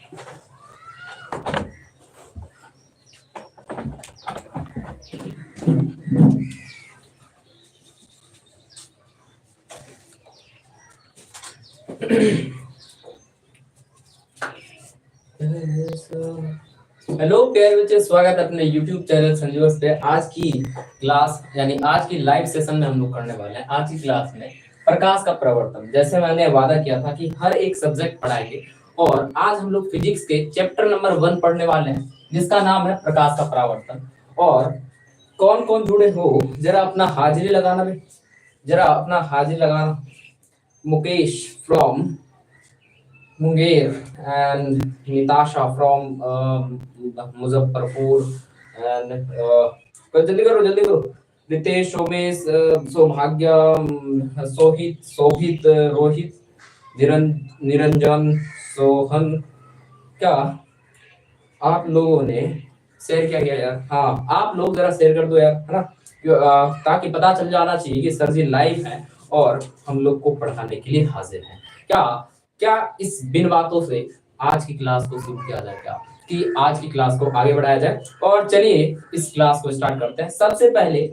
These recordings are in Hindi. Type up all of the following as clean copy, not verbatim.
हेलो प्यारे बच्चे, स्वागत है अपने YouTube चैनल संजीवस पे। आज की क्लास यानी आज की लाइव सेशन में हम लोग करने वाले हैं। आज की क्लास में प्रकाश का प्रवर्तन, जैसे मैंने वादा किया था कि हर एक सब्जेक्ट पढ़ाएंगे, और आज हम लोग फिजिक्स के चैप्टर नंबर 1 पढ़ने वाले हैं, जिसका नाम है प्रकाश का परावर्तन। और कौन कौन जुड़े हो जरा अपना हाजिरी लगाना भी, जरा अपना हाजिरी लगाना। Mukesh from Munger and Natasha from Muzaffarpur and जल्दी करो जल्दी करो। रितेश, सोमेश, सौभाग्य, सोहित शोभित, रोहित, निरंजन, सोहन। क्या आप लोगों ने शेयर किया गया यार? हाँ, आप लोग जरा शेयर कर दो यार, है ना, ताकि पता चल जाना चाहिए कि सर जी लाइव है और हम लोग को पढ़ाने के लिए हाजिर हैं। क्या क्या इस बिन बातों से आज की क्लास को शुरू किया जाए, क्या कि आज की क्लास को आगे बढ़ाया जाए? और चलिए इस क्लास को स्टार्ट करते हैं। सबसे पहले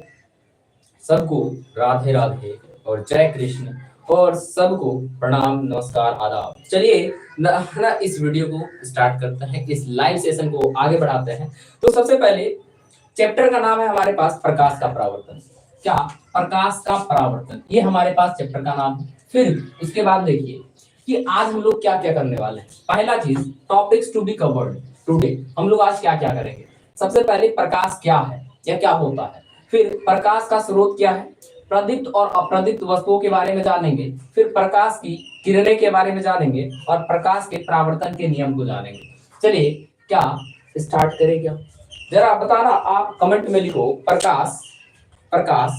सबको राधे राधे और जय कृष्ण, और सबको प्रणाम, नमस्कार, आदाब। चलिए ना इस वीडियो को स्टार्ट करते हैं, इस लाइव सेशन को आगे बढ़ाते हैं। तो सबसे पहले चैप्टर का नाम है हमारे पास प्रकाश का परावर्तन। क्या? प्रकाश का परावर्तन, ये हमारे पास चैप्टर का नाम है। फिर उसके बाद देखिए कि आज हम लोग क्या क्या करने वाले हैं। पहला चीज, topics to be covered today. हम लोग आज क्या क्या करेंगे? सबसे पहले प्रकाश क्या है या क्या होता है, फिर प्रकाश का स्रोत क्या है, प्रदीप्त और अप्रदीप्त वस्तुओं के बारे में जानेंगे, फिर प्रकाश की किरणें के बारे में जानेंगे, और प्रकाश के परावर्तन के नियम को जानेंगे। चलिए क्या स्टार्ट करें? क्या जरा बताना, आप कमेंट में लिखो, प्रकाश प्रकाश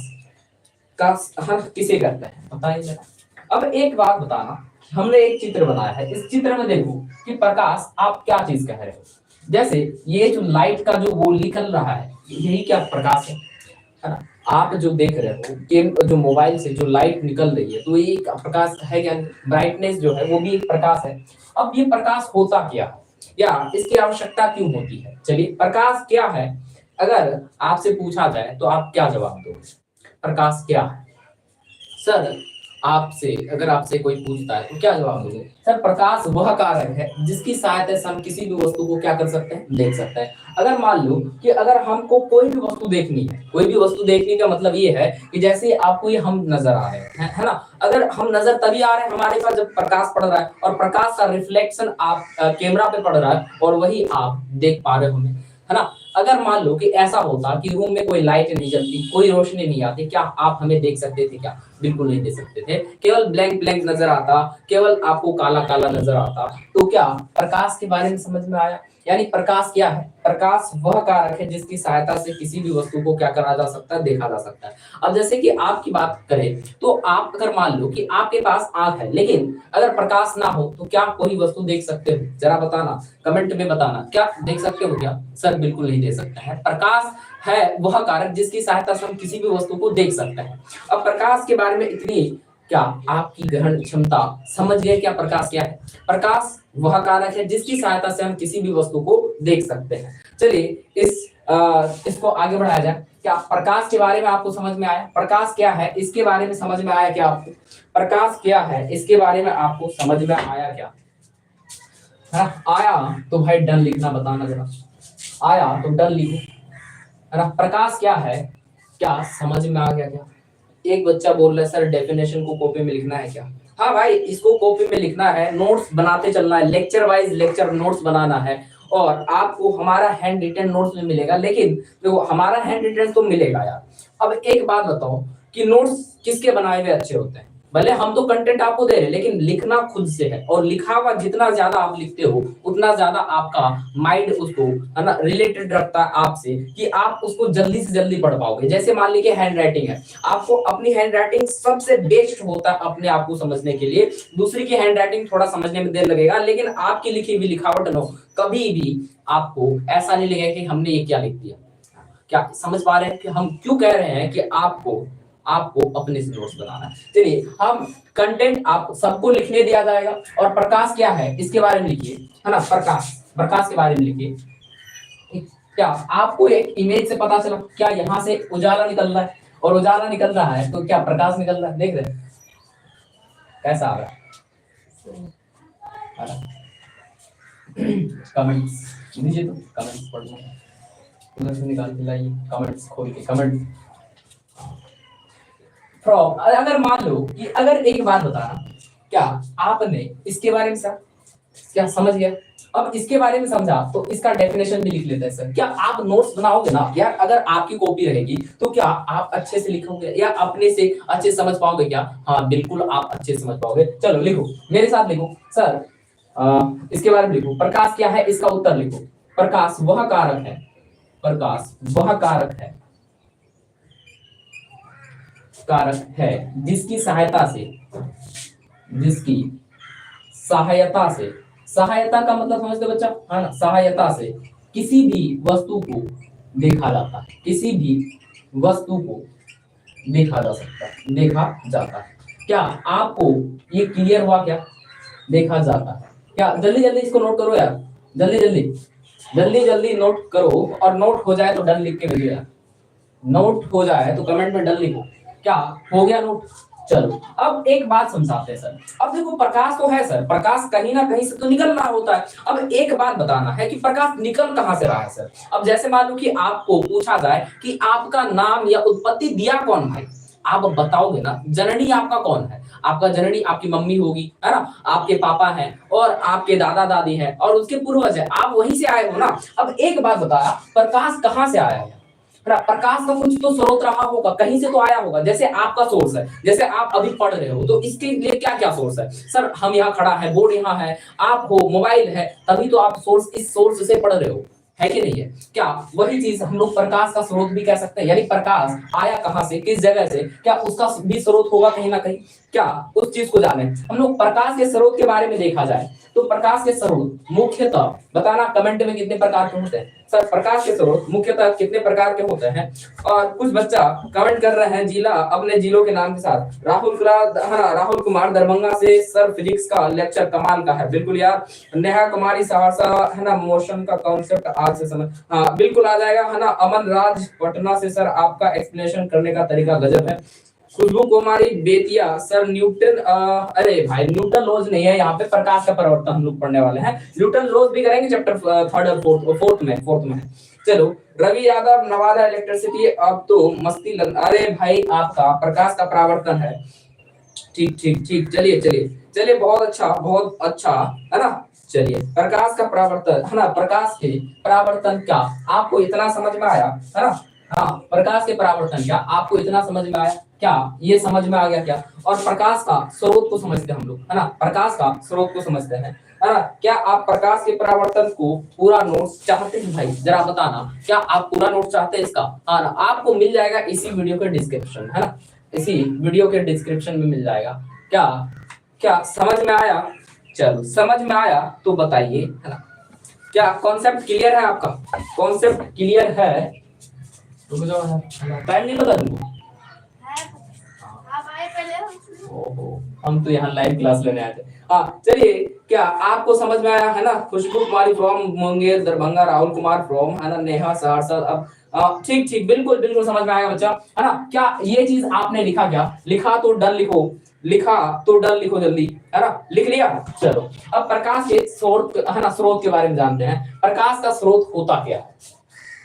का हम किसे कहते हैं, बताइए जरा। अब एक बात बताना, हमने एक चित्र बनाया है, इस चित्र में देखो कि प्रकाश आप क्या चीज कह रहे हो। जैसे ये जो लाइट का जो वो निकल रहा है, यही क्या प्रकाश है ना? आप जो देख रहे हो कि जो मोबाइल से जो लाइट निकल रही है, तो ये प्रकाश है क्या? ब्राइटनेस जो है वो भी एक प्रकाश है। अब ये प्रकाश होता क्या है या इसकी आवश्यकता क्यों होती है? चलिए, प्रकाश क्या है अगर आपसे पूछा जाए तो आप क्या जवाब दोगे? प्रकाश क्या है सर? आपसे अगर आपसे कोई पूछता है तो क्या जवाब दोगे? सर, प्रकाश वह कारक है जिसकी सहायता से हम किसी भी वस्तु को क्या कर सकते हैं, देख सकते हैं। अगर मान लो कि अगर हमको कोई भी वस्तु देखनी है, कोई भी वस्तु देखने का मतलब ये है कि जैसे आपको ये हम नजर आ रहे हैं, है ना? अगर हम नजर तभी आ रहे हैं हमारे पास जब प्रकाश पड़ रहा है, और प्रकाश का रिफ्लेक्शन आप कैमरा पे पड़ रहा है, और वही आप देख पा रहे हो हमें, है ना? अगर मान लो कि ऐसा होता कि रूम में कोई लाइट नहीं जलती, कोई रोशनी नहीं आती, क्या आप हमें देख सकते थे? क्या बिल्कुल नहीं देख सकते थे। केवल ब्लैंक ब्लैंक नजर आता, केवल आपको काला काला नजर आता। तो क्या प्रकाश के बारे में समझ में आया? यानी प्रकाश क्या है? प्रकाश वह कारक है जिसकी सहायता से किसी भी वस्तु को क्या करा जा सकता है, देखा जा सकता है। अब जैसे कि आपकी बात करें तो आप अगर मान लो कि आपके पास आंख है, लेकिन अगर प्रकाश ना हो तो क्या कोई वस्तु देख सकते हो? जरा बताना, कमेंट में बताना, क्या देख सकते हो? क्या सर बिल्कुल नहीं देख सकते हैं। प्रकाश है वह कारक जिसकी सहायता से हम किसी भी वस्तु को देख सकते हैं। अब प्रकाश के बारे में इतनी क्या आपकी ग्रहण क्षमता समझ गए? क्या प्रकाश क्या है? प्रकाश वह कारक है जिसकी सहायता से हम किसी भी वस्तु को देख सकते हैं। चलिए इसको आगे बढ़ाया जाए। क्या प्रकाश के बारे में आपको समझ में आया? प्रकाश क्या है इसके बारे में समझ में आया क्या आपको? प्रकाश क्या है इसके बारे में आपको समझ में आया क्या? आया तो भाई डन लिखना, बताना जरा। आया तो डन लिखो, है ना? प्रकाश क्या है, क्या समझ में आ गया क्या? एक बच्चा बोल रहा है सर डेफिनेशन को कॉपी में लिखना है क्या? हाँ भाई, इसको कॉपी में लिखना है, नोट्स बनाते चलना है, लेक्चर वाइज लेक्चर नोट्स बनाना है, और आपको हमारा हैंड रिटन नोट्स में मिलेगा। लेकिन देखो, हमारा हैंड रिटन तो मिलेगा यार। अब एक बात बताओ कि नोट्स किसके बनाए हुए अच्छे होते हैं? भले हम तो कंटेंट आपको दे रहे हैं, लेकिन लिखना खुद से है, और लिखा हुआ जितना ज्यादा आप लिखते हो उतना ज्यादा आपका माइंड उसको, है ना, रिलेटेड रखता है आपसे, कि आप उसको जल्दी से जल्दी पढ़ पाओगे। जैसे मान लीजिए हैंड राइटिंग है, आपको अपनी हैंड राइटिंग सबसे बेस्ट होता है अपने आप को समझने के लिए। दूसरी की हैंड राइटिंग थोड़ा समझने में देर लगेगा, लेकिन आपकी लिखी हुई लिखावट नो, कभी भी आपको ऐसा नहीं लगेगा कि हमने ये क्या लिख दिया। क्या समझ पा रहे हैं कि हम क्यों कह रहे हैं कि आपको आपको अपने से नोट्स बनाना है। चलिए हम कंटेंट आप सबको लिखने दिया जाएगा और प्रकाश क्या है इसके बारे में लिखिए, है ना। प्रकाश, प्रकाश के बारे में लिखिए। क्या आपको एक इमेज से पता चला, क्या यहाँ से उजाला निकल रहा है और उजाला निकल रहा है तो क्या प्रकाश निकल रहा है, देख रहे हैं कैसा आ रहा है। कमेंट्स दीजिए, तो कमेंट्स पढ़ना उधर से निकाल के लाइए, कमेंट्स खोल के कमेंट फ्रॉम। अगर मान लो कि अगर एक बात बताना, क्या आपने इसके बारे में सर क्या समझ गया, अब इसके बारे में समझा तो इसका डेफिनेशन भी लिख लेते हैं सर। क्या आप नोट्स बनाओगे ना यार, अगर आपकी कॉपी रहेगी तो क्या आप अच्छे से लिखोगे या अपने से अच्छे समझ पाओगे क्या? हाँ बिल्कुल आप अच्छे से समझ पाओगे। चलो लिखो मेरे साथ, लिखो सर इसके बारे में लिखो। प्रकाश क्या है इसका उत्तर लिखो। प्रकाश वह कारक है, प्रकाश वह कारक है, कारक है जिसकी सहायता से, जिसकी सहायता से, सहायता का मतलब समझते बच्चा, है ना। सहायता से किसी भी वस्तु को देखा जाता है, किसी भी वस्तु को देखा जा सकता है, देखा जाता है। क्या आपको ये क्लियर हुआ क्या? देखा जाता है क्या? जल्दी जल्दी इसको नोट करो यार, जल्दी जल्दी जल्दी जल्दी नोट करो, और नोट हो जाए तो डन लिख के भेजो यार। नोट हो जाए तो कमेंट में डन लिखो। क्या हो गया नोट? चलो अब एक बात समझाते हैं सर। अब देखो प्रकाश तो है सर, प्रकाश कहीं ना कहीं से तो निकल रहा होता है। अब एक बात बताना है कि प्रकाश निकल कहां से रहा है सर। अब जैसे मान लो कि आपको पूछा जाए कि आपका नाम या उत्पत्ति दिया कौन भाई, आप बताओगे ना जननी आपका कौन है। आपका जननी आपकी मम्मी होगी, है ना, आपके पापा हैं और आपके दादा दादी हैं और उसके पूर्वज है, आप वहीं से आए हो ना। अब एक बात बताया, प्रकाश कहां से आया है? प्रकाश का कुछ तो स्रोत रहा होगा, कहीं से तो आया होगा। जैसे आपका सोर्स है, जैसे आप अभी पढ़ रहे हो तो इसके लिए क्या क्या सोर्स है सर? हम यहाँ खड़ा है, बोर्ड यहाँ है, आप हो, मोबाइल है, तभी तो आप सोर्स, इस सोर्स से पढ़ रहे हो, है कि नहीं है? क्या वही चीज हम लोग प्रकाश का स्रोत भी कह सकते हैं, यानी प्रकाश आया कहां से, किस जगह से, क्या उसका भी स्रोत होगा कहीं ना कहीं। क्या उस चीज को जाने हम लोग प्रकाश के स्रोत के बारे में देखा जाए तो प्रकाश के स्रोत मुख्यतः बताना कमेंट में कितने प्रकार के होते हैं सर। प्रकाश के स्रोत मुख्यतः कितने प्रकार के होते हैं? और कुछ बच्चा कमेंट कर रहे हैं जिला, अपने जिलों के नाम के साथ। राहुल कुमार दरभंगा से, सर फिजिक्स का लेक्चर कमाल का है। बिल्कुल यार। नेहा कुमारी सहरसा, है ना, मोशन का कॉन्सेप्ट आज से समझ, हाँ बिल्कुल आ जाएगा, है ना। अमन राज पटना से, सर आपका एक्सप्लेनेशन करने का तरीका गजब है। खुशबू कुमारी बेतिया, सर न्यूटन, अरे भाई न्यूटन लॉज नहीं है यहाँ पे, प्रकाश का परिवर्तन हम लोग पढ़ने वाले हैं। न्यूटन लॉज भी करेंगे चैप्टर थर्ड और फोर्थ में। चलो रवि यादव, नवादा इलेक्ट्रिसिटी, अब तो मस्ती लग, अरे भाई आपका प्रकाश का परावर्तन है। ठीक ठीक ठीक, चलिए चलिए चलिए, बहुत अच्छा, है ना। चलिए प्रकाश का परावर्तन, है ना, प्रकाश के परावर्तन क्या आपको इतना समझ में आया, है ना। हाँ प्रकाश के परावर्तन क्या आपको इतना समझ में आया क्या? ये समझ में आ गया क्या? और प्रकाश का स्रोत को समझते हैं हम लोग, है ना, प्रकाश का स्रोत को समझते हैं, है ना। क्या आप प्रकाश के परावर्तन को पूरा नोट्स चाहते हैं भाई? जरा बताना, क्या आप पूरा नोट चाहते हैं इसका? हाँ ना, आपको मिल जाएगा इसी वीडियो के डिस्क्रिप्शन, है ना, इसी वीडियो के डिस्क्रिप्शन में मिल जाएगा। क्या क्या समझ में आया? चलो समझ में आया तो बताइए, है ना। क्या कॉन्सेप्ट क्लियर है आपका? कॉन्सेप्ट क्लियर है? रुक जाओ, टाइम नहीं पता तुमको? ओहो, हम तो यहाँ लाइव क्लास लेने आए थे। हाँ चलिए, क्या आपको समझ में आया, है ना। खुशबू कुमारी फ्रॉम मुंगेर दरभंगा, राहुल कुमार फ्रॉम, है ना, नेहा सहरसा। अब ठीक ठीक, बिल्कुल बिल्कुल समझ में आएगा बच्चा, है ना। क्या ये चीज आपने लिखा? क्या लिखा तो डन लिखो, लिखा तो डन लिखो जल्दी, है ना, लिख लिया। चलो अब प्रकाश के स्रोत, है ना, स्रोत के बारे में जानते हैं। प्रकाश का स्रोत होता क्या है?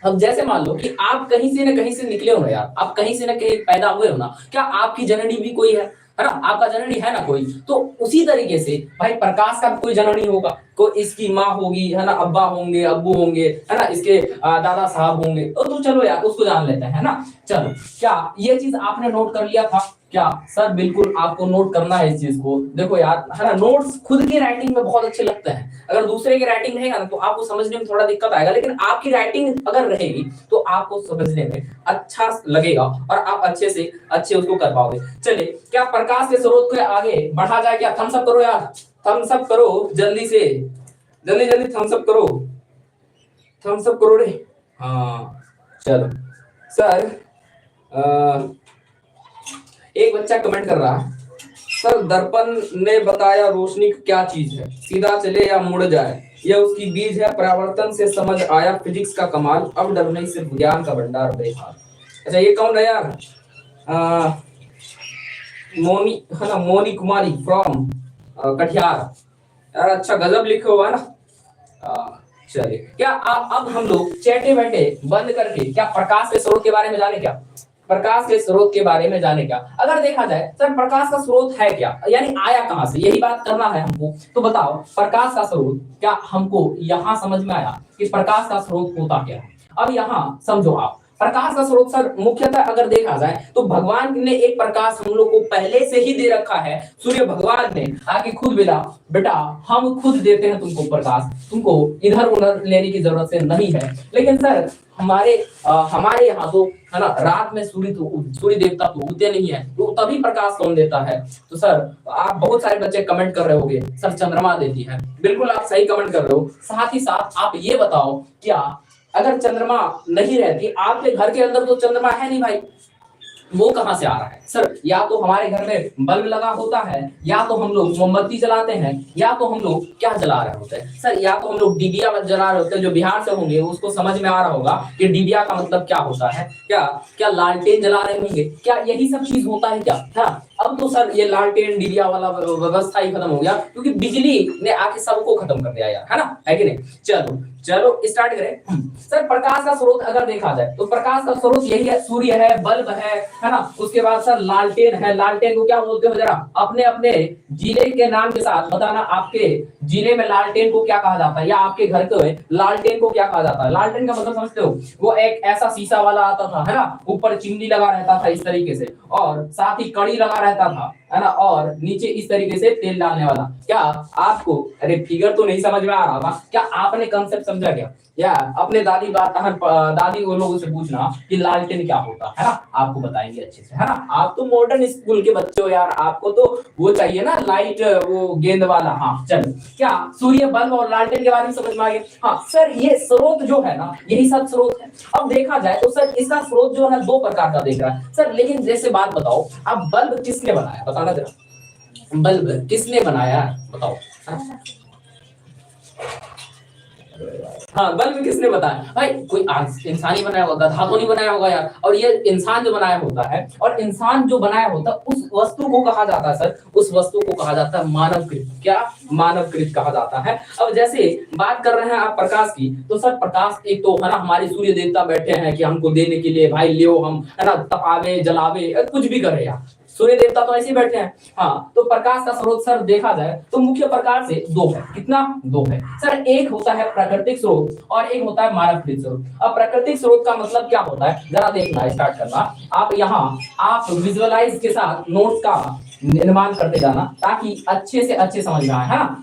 अब जैसे मान लो कि आप कहीं से न कहीं से निकले हो ना यार, आप कहीं से न कहीं पैदा हुए हो ना, क्या आपकी जननी भी कोई है ना, आपका जननी है ना कोई, तो उसी तरीके से भाई प्रकाश का भी कोई जननी होगा, कोई इसकी माँ होगी, है ना, अब्बा होंगे, अब्बू होंगे, है ना, इसके दादा साहब होंगे, तो चलो यार उसको जान लेते हैं, है ना। चलो क्या ये चीज आपने नोट कर लिया था? क्या सर बिल्कुल आपको नोट करना है इस चीज को। देखो यार, है ना, नोट्स खुद की राइटिंग में बहुत अच्छे लगते हैं। अगर दूसरे की राइटिंग रहेगा ना तो आपको समझने में थोड़ा दिक्कत आएगा, लेकिन आपकी राइटिंग अगर रहेगी तो आपको समझने में अच्छा लगेगा और आप अच्छे से अच्छे उसको कर पाओगे। चलिए, क्या प्रकाश के स्रोत को आगे बढ़ा जाए? क्या थम्स अप करो यार, थम्स अप करो जल्दी से, जल्दी जल्दी थम्स अप करो, थम्स अप करो रे। हाँ चलो सर, एक बच्चा कमेंट कर रहा है, सर दर्पण ने बताया रोशनी क्या चीज है, सीधा चले या मुड़ जाए, यह उसकी बीज है, परावर्तन से समझ आया फिजिक्स का कमाल, अब डर नहीं सिर्फ ज्ञान का भंडार बेहाल। अच्छा ये कौन है यार? मोनी है ना, मोनी कुमारी फ्रॉम कटिहार। यार अच्छा गजब लिखे हुआ है ना। चलिए क्या अब हम लोग चैटे बैठे बंद करके क्या प्रकाश के स्रोत के बारे में जाने क्या? प्रकाश के स्रोत के बारे में जाने क्या? अगर देखा जाए सर प्रकाश का स्रोत है क्या, यानी आया कहां से, यही बात करना है हमको। तो बताओ प्रकाश का स्रोत क्या हमको यहां समझ में आया कि प्रकाश का स्रोत होता क्या है? अब यहां समझो आप, प्रकाश का स्रोत सर मुख्यतः अगर देखा जाए तो भगवान ने एक प्रकाश हम लोग को पहले से ही दे रखा है। सूर्य भगवान ने आके खुद बोला बेटा हम खुद देते हैं तुमको प्रकाश, तुमको इधर उधर लेने की जरूरत से नहीं है। लेकिन सर हमारे यहाँ तो है ना, रात में सूर्य देवता तो उगते नहीं है, तो तभी प्रकाश कौन देता है? तो सर आप बहुत सारे बच्चे कमेंट कर रहे होंगे सर चंद्रमा देती है। बिल्कुल आप सही कमेंट कर रहे हो। साथ ही साथ आप ये बताओ क्या अगर चंद्रमा नहीं रहती, आपके घर के अंदर तो चंद्रमा है नहीं भाई, वो कहां से आ रहा है? सर या तो हमारे घर में बल्ब लगा होता है, या तो हम लोग मोमबत्ती जलाते हैं, या तो हम लोग क्या जला रहे होते हैं सर, या तो हम लोग डिबिया जला रहे होते हैं। जो बिहार से होंगे उसको समझ में आ रहा होगा कि डिबिया का मतलब क्या होता है। क्या क्या लालटेन जला रहे होंगे, क्या यही सब चीज होता है क्या? हाँ अब तो सर ये लालटेन डिबिया वाला व्यवस्था ही खत्म हो गया, क्योंकि बिजली ने आके सबको खत्म कर दिया यार, है ना, है कि नहीं? चलो चलो स्टार्ट करें। सर प्रकाश का स्रोत अगर देखा जाए तो प्रकाश का स्रोत यही है, सूर्य है, बल्ब है ना। उसके बाद सर लालटेन है। लालटेन को क्या बोलते हो जरा अपने अपने जिले के नाम के साथ बताना, आपके जिले में लालटेन को क्या कहा जाता है, या आपके घर के लालटेन को क्या कहा जाता है? लालटेन का मतलब समझते हो? वो एक ऐसा शीशा वाला आता था, है ना, ऊपर चिमनी लगा रहता था इस तरीके से, और साथ ही कड़ी लगा रहता था, है ना, और नीचे इस तरीके से तेल डालने वाला। क्या आपको, अरे फिगर तो नहीं समझ में आ रहा था, क्या आपने कंसेप्ट समझा क्या? या अपने दादी वो लोगों से पूछना कि लालटेन क्या होता है ना, आपको बताएंगे अच्छे से, है ना। आप तो मॉडर्न स्कूल के बच्चे हो यार, आपको तो वो चाहिए ना लाइट, वो गेंद वाला। हाँ चलो, क्या सूर्य, बल्ब और लालटेन के बारे में समझ में आ गया? हाँ सर ये स्रोत जो है ना, यही सब स्रोत है। अब देखा जाए तो सर इसका स्रोत जो है दो प्रकार का देख रहा है सर। लेकिन जैसे बात बताओ, अब बल्ब किसने बनाया बताना जरा, बल्ब किसने बनाया बताओ? हाँ बल्ब किसने बताया भाई? कोई इंसानी बनाया होगा, गधा तो नहीं बनाया होगा यार। और ये इंसान जो बनाया होता है, और इंसान जो बनाया होता है उस वस्तु को कहा जाता है सर, उस वस्तु को कहा जाता है मानवकृत। क्या मानवकृत कहा जाता है? अब जैसे बात कर रहे हैं आप प्रकाश की, तो सर प्रकाश एक तो है ना, हमारे सूर्य देवता बैठे हैं कि हमको देने के लिए भाई लियो, हम है ना तपावे जलावे कुछ भी करे यार, सूर्य देवता तो ऐसे ही बैठे हैं। हाँ तो प्रकाश का स्रोत सर देखा जाए तो मुख्य प्रकार से दो है। कितना? दो है सर। एक होता है प्राकृतिक स्रोत और एक होता है मानवकृत स्रोत। अब प्राकृतिक स्रोत का मतलब क्या होता है जरा देखना, स्टार्ट करना आप। यहाँ आप विजुअलाइज के साथ नोट्स का निर्माण करते जाना ताकि अच्छे से अच्छे समझ में आए, है ना।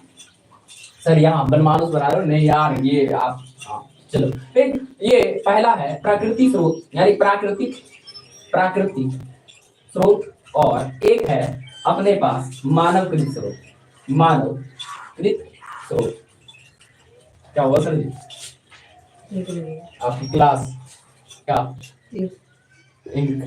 सर यहाँ बनमानुस बना रहे हो नहीं यार, ये आप चलो फिर। ये पहला है प्राकृतिक स्रोत, यानी प्राकृतिक स्रोत, और एक है अपने पास मानवकृत स्रोत। मानवकृत स्रोत क्या हुआ सर जी? आपकी क्लास क्या इंक?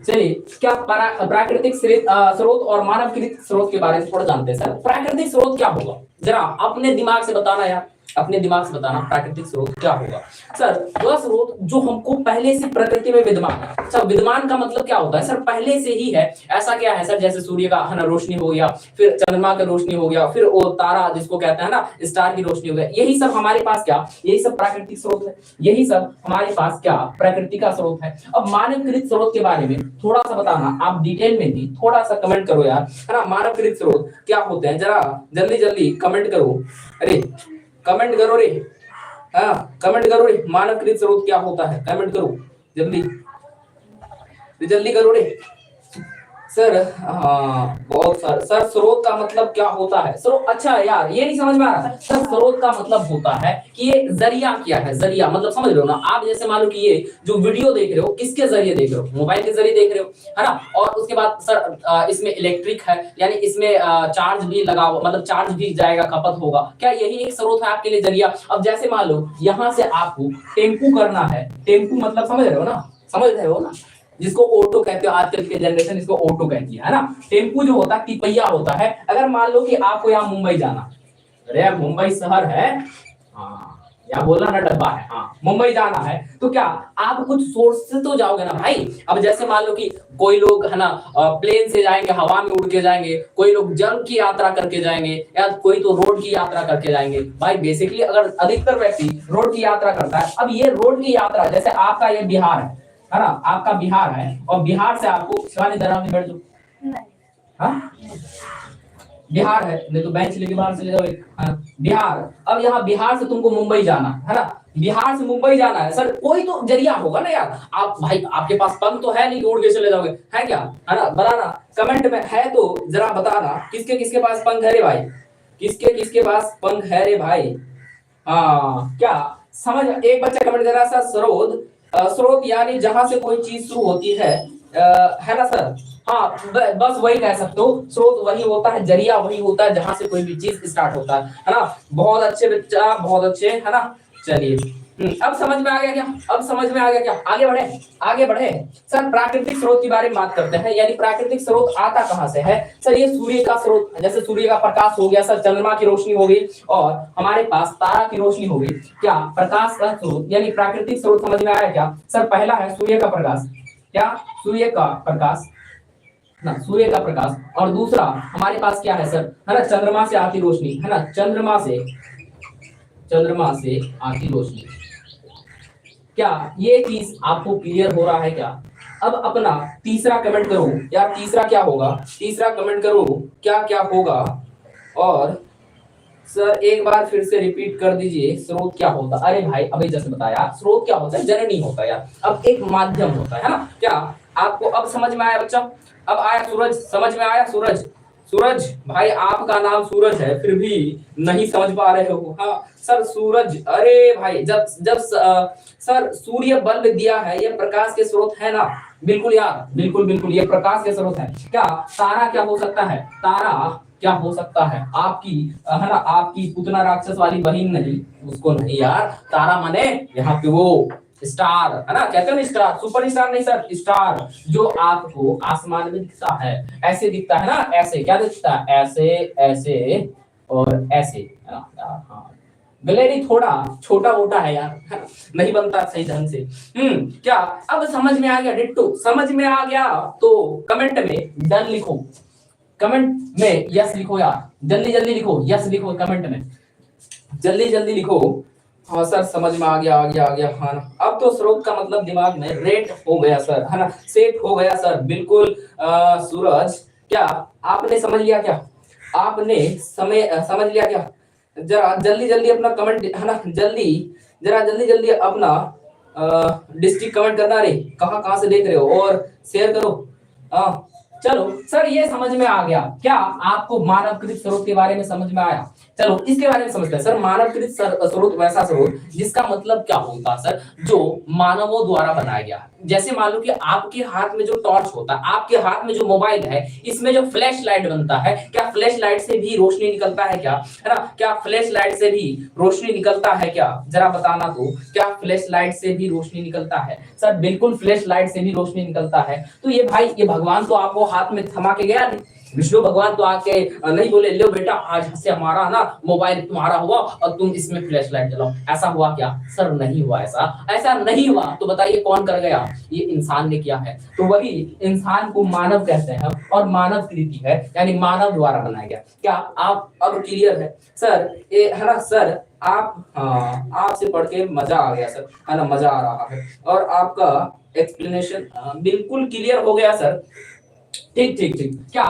चलिए क्या प्राकृतिक स्रोत और मानवकृत स्रोत के बारे में थोड़ा जानते हैं सर। प्राकृतिक स्रोत क्या होगा जरा अपने दिमाग से बताना यार, अपने दिमाग से बताना प्राकृतिक स्रोत क्या होगा। सर वह स्रोत जो हमको पहले से प्रकृति में विद्यमान है। सर विद्यमान का मतलब क्या होता है सर? पहले से ही है। ऐसा क्या है सर, जैसे सूर्य का है ना रोशनी हो गया, फिर चंद्रमा का रोशनी हो गया, फिर वो तारा जिसको कहते हैं ना स्टार की रोशनी हो गया, यही सब हमारे पास क्या, यही सब प्राकृतिक स्रोत है। यही सब हमारे पास क्या प्रकृति का स्रोत है। अब मानवकृत स्रोत के बारे में थोड़ा सा बताना आप डिटेल में भी, थोड़ा सा कमेंट करो यार, है ना। मानवकृत स्रोत क्या होते हैं जरा जल्दी जल्दी कमेंट करो। अरे कमेंट करो रे, हाँ कमेंट करो रे, मानवकृत स्रोत क्या होता है कमेंट करो जल्दी जल्दी करो रे। सर बहुत सर स्रोत का मतलब क्या होता है? स्रोत, अच्छा यार ये नहीं समझ में आ रहा सर। स्रोत का मतलब होता है कि ये जरिया क्या है, जरिया मतलब समझ रहे हो ना आप? जैसे मान लो कि ये जो वीडियो देख रहे हो किसके जरिए देख रहे हो? मोबाइल के जरिए देख रहे हो, है ना? और उसके बाद सर इसमें इलेक्ट्रिक है, यानी इसमें चार्ज भी लगा मतलब चार्ज भी जाएगा, खपत होगा क्या? यही एक स्रोत है आपके लिए, जरिया। अब जैसे मान लो यहाँ से आपको टेम्पू करना है, टेम्पू मतलब समझ रहे हो ना? समझ रहे हो ना? जिसको ऑटो कहते हो, आजकल के जनरेशन इसको ऑटो कहती है ना? टेम्पू जो होता है तिपहिया होता है। अगर मान लो कि आपको यहाँ मुंबई जाना, अरे मुंबई शहर है, हाँ या बोला ना डब्बा है, हाँ मुंबई जाना है, तो क्या आप कुछ सोर्स से तो जाओगे ना भाई? अब जैसे मान लो कि कोई लोग है ना प्लेन से जाएंगे, हवा में उड़ के जाएंगे, कोई लोग जल की यात्रा करके जाएंगे, या कोई तो रोड की यात्रा करके जाएंगे। भाई बेसिकली अगर अधिकतर व्यक्ति रोड की यात्रा करता है, अब ये रोड की यात्रा जैसे आपका ये बिहार है ना? आपका बिहार है और बिहार से आपको शिवानी दरा में बैठ जाओ, हाँ बिहार है, नहीं तो बेंच लेके बाहर से ले जाओ एक, है ना? बिहार, अब यहाँ बिहार से तुमको मुंबई जाना है ना? बिहार से मुंबई जाना है सर, कोई तो जरिया होगा ना यार। आप भाई आपके पास पंख तो है नहीं, उड़ के चले जाओगे, है क्या? है ना? बताना कमेंट में, है तो जरा बताना किसके किसके पास पंख है रे भाई, किसके किसके पास पंख है रे भाई? हाँ क्या समझ? एक बच्चा कमेंट कर रहा है सर स्रोत, स्रोत यानी जहां से कोई चीज शुरू होती है ना सर? हाँ बस वही कह सकते हो, स्रोत वही होता है, जरिया वही होता है जहां से कोई भी चीज स्टार्ट होता है ना? बहुत अच्छे बच्चा, बहुत अच्छे, है ना? चलिए अब समझ में आ गया क्या? अब समझ में आ गया क्या? आगे बढ़े, आगे बढ़े। सर प्राकृतिक स्रोत की बारे में बात करते हैं, यानी प्राकृतिक स्रोत आता कहां से है? सर ये सूर्य का स्रोत, जैसे सूर्य का प्रकाश हो गया सर, चंद्रमा की रोशनी हो गई, और हमारे पास तारा की रोशनी हो गई। क्या प्रकाश का स्रोत यानी प्राकृतिक स्रोत समझ में आया क्या? सर पहला है सूर्य का प्रकाश, क्या सूर्य का प्रकाश ना, सूर्य का प्रकाश। और दूसरा हमारे पास क्या है सर, है ना? चंद्रमा से आती रोशनी, है ना? चंद्रमा से आती रोशनी। क्या ये चीज आपको क्लियर हो रहा है क्या? अब अपना तीसरा कमेंट करो यार, तीसरा क्या होगा? तीसरा कमेंट करो क्या क्या होगा? और सर एक बार फिर से रिपीट कर दीजिए, स्रोत क्या होता? अरे भाई अभी जैसे बताया, स्रोत क्या होता है? जननी होता है यार, अब एक माध्यम होता है ना? क्या आपको अब समझ में आया बच्चा? अब आया सूरज, समझ में आया? सूरज, सूरज भाई आपका नाम सूरज है फिर भी नहीं समझ पा रहे हो? हाँ सर सूरज, अरे भाई जब जब सर सूर्य बल्ब दिया है, ये प्रकाश के स्रोत है ना? बिल्कुल यार, बिल्कुल बिल्कुल ये प्रकाश के स्रोत है। क्या तारा क्या हो सकता है? तारा क्या हो सकता है? आपकी है ना, आपकी पुतना राक्षस वाली बहन नहीं, उसको नहीं यार। तारा माने यहाँ पे वो स्टार, है ना? कहते हैं ना स्टार, सुपर स्टार नहीं सर, स्टार जो आपको आसमान में दिखता है, ऐसे दिखता है ना? ऐसे क्या दिखता है? ऐसे, ऐसे और ऐसे, है ना यार? हाँ गलेरी थोड़ा छोटा मोटा है यार, है ना? नहीं बनता सही ढंग से। क्या अब समझ में आ गया? डिट्टो समझ में आ गया तो कमेंट में डन लिखो, कमेंट में यस लिखो यार, जल्दी जल्दी लिखो, यस लिखो कमेंट में, जल्दी जल्दी लिखो। हाँ सर समझ में आ गया, आ गया, आ गया। हाँ अब तो स्रोत का मतलब दिमाग में रेट हो गया सर, है ना? सेट हो गया सर, बिल्कुल। सूरज क्या आपने समझ लिया क्या? आपने समझ लिया क्या? जरा जल्दी जल्दी अपना कमेंट, है ना? जल्दी जरा जल्दी जल्दी अपना डिस्ट्रिक्ट कमेंट करना रे, कहाँ कहाँ से देख रहे हो, और शेयर करो। चलो सर ये समझ में आ गया क्या? आपको मानवकृत स्रोत के बारे में समझ में आया? चलो इसके बारे में समझते हैं सर। मानवकृत स्रोत वैसा स्रोत जिसका मतलब क्या होता है सर? जो मानवों द्वारा बनाया गया। जैसे मान लो कि आपके हाथ में जो टॉर्च होता है, आपके हाथ में जो मोबाइल है, इसमें जो फ्लैश लाइट बनता है, क्या फ्लैश लाइट से भी रोशनी निकलता है क्या? है ना? क्या फ्लैश लाइट से भी रोशनी निकलता है क्या? जरा बताना तो, क्या फ्लैश लाइट से भी रोशनी निकलता है? सर बिल्कुल फ्लैश लाइट से भी रोशनी निकलता है। तो ये भाई ये भगवान तो आपको हाथ में थमा के गया नहीं, विष्णु भगवान तो आके नहीं बोले लो बेटा आज से हमारा ना मोबाइल तुम्हारा हुआ और तुम इसमें फ्लैश लाइट जलाओ, ऐसा हुआ क्या? सर नहीं हुआ, ऐसा नहीं हुआ। तो बताइए कौन कर गया? ये इंसान ने किया है। तो वही इंसान को मानव कहते हैं, और मानव कृति है, यानी मानव द्वारा बनाया गया। क्या आप अब क्लियर है सर? ये है ना सर, आप आपसे पढ़ के मजा आ गया सर, है ना? मजा आ रहा है, और आपका एक्सप्लेनेशन बिल्कुल क्लियर हो गया सर। ठीक ठीक ठीक, क्या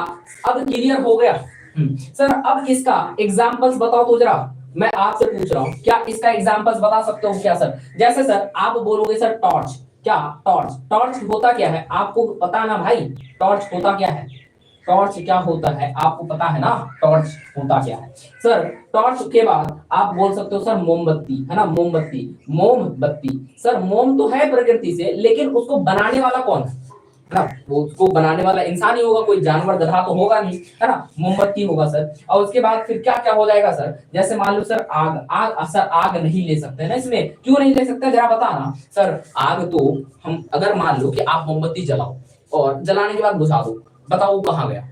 अब क्लियर हो गया? सर अब इसका एग्जांपल्स बताओ तो जरा, मैं आपसे पूछ रहा हूं, क्या इसका एग्जांपल्स बता सकते हो क्या सर? जैसे सर आप बोलोगे सर टॉर्च, क्या टॉर्च, टॉर्च होता क्या है आपको पता ना भाई, टॉर्च होता क्या है, टॉर्च क्या होता है आपको पता है ना, टॉर्च होता क्या है सर। टॉर्च के बाद आप बोल सकते हो सर मोमबत्ती, है ना, मोमबत्ती, मोमबत्ती। सर मोम तो है प्रकृति से, लेकिन उसको बनाने वाला कौन है ना, वो उसको बनाने वाला इंसान ही होगा, कोई जानवर गधा तो होगा नहीं, है ना, मोमबत्ती होगा सर। और उसके बाद फिर क्या क्या हो जाएगा सर, जैसे मान लो सर आग, आग सर आग नहीं ले सकते ना इसमें, क्यों नहीं ले सकते जरा बताना सर। आग तो हम अगर मान लो कि आप मोमबत्ती जलाओ और जलाने के बाद बुझा दो, बताओ वो कहाँ गया,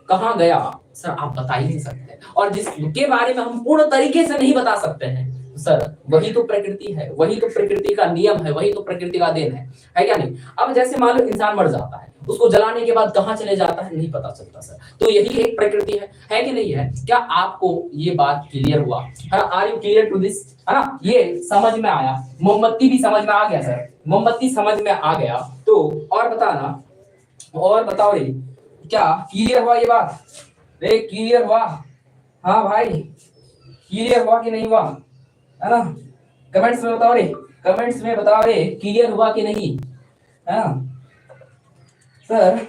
कहाँ गया सर, आप बता ही नहीं सकते। और जिसके बारे में हम पूर्ण तरीके से नहीं बता सकते हैं सर, वही तो प्रकृति है, वही तो प्रकृति का नियम है, वही तो प्रकृति का देन है क्या नहीं। अब जैसे मान लो इंसान मर जाता है, उसको जलाने के बाद कहाँ चले जाता है नहीं पता चलता सर, तो यही एक प्रकृति है कि नहीं है। क्या आपको ये बात क्लियर हुआ है, are you clear to this, है ना, ये समझ में आया, मोमबत्ती भी समझ में आ गया सर, मोमबत्ती समझ में आ गया। तो और बताना, और बताओ रे, क्या क्लियर हुआ ये बात, रे क्लियर हुआ, हाँ भाई क्लियर हुआ कि नहीं हुआ, है ना, कमेंट्स में बताओ रे, कमेंट्स में बताओ रे क्लियर हुआ कि नहीं, है ना सर।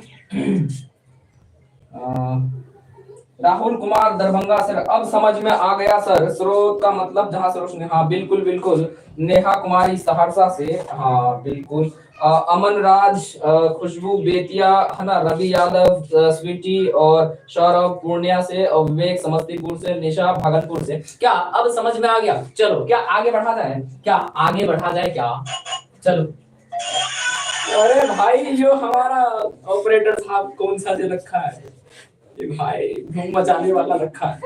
राहुल कुमार दरभंगा सर, अब समझ में आ गया सर, स्रोत का मतलब जहां से रोशनी, हाँ बिल्कुल बिल्कुल। नेहा कुमारी सहरसा से, हाँ बिल्कुल। अमन राज, खुशबू बेतिया, है ना, रवि यादव, स्वीटी और सौरभ पूर्णिया से, और विवेक समस्तीपुर से, निशा भागलपुर से। क्या अब समझ में आ गया, चलो क्या आगे बढ़ा जाए, क्या आगे बढ़ा जाए क्या, चलो। अरे भाई जो हमारा ऑपरेटर साहब कौन सा दे रखा है ये भाई, धूम मचाने वाला रखा है।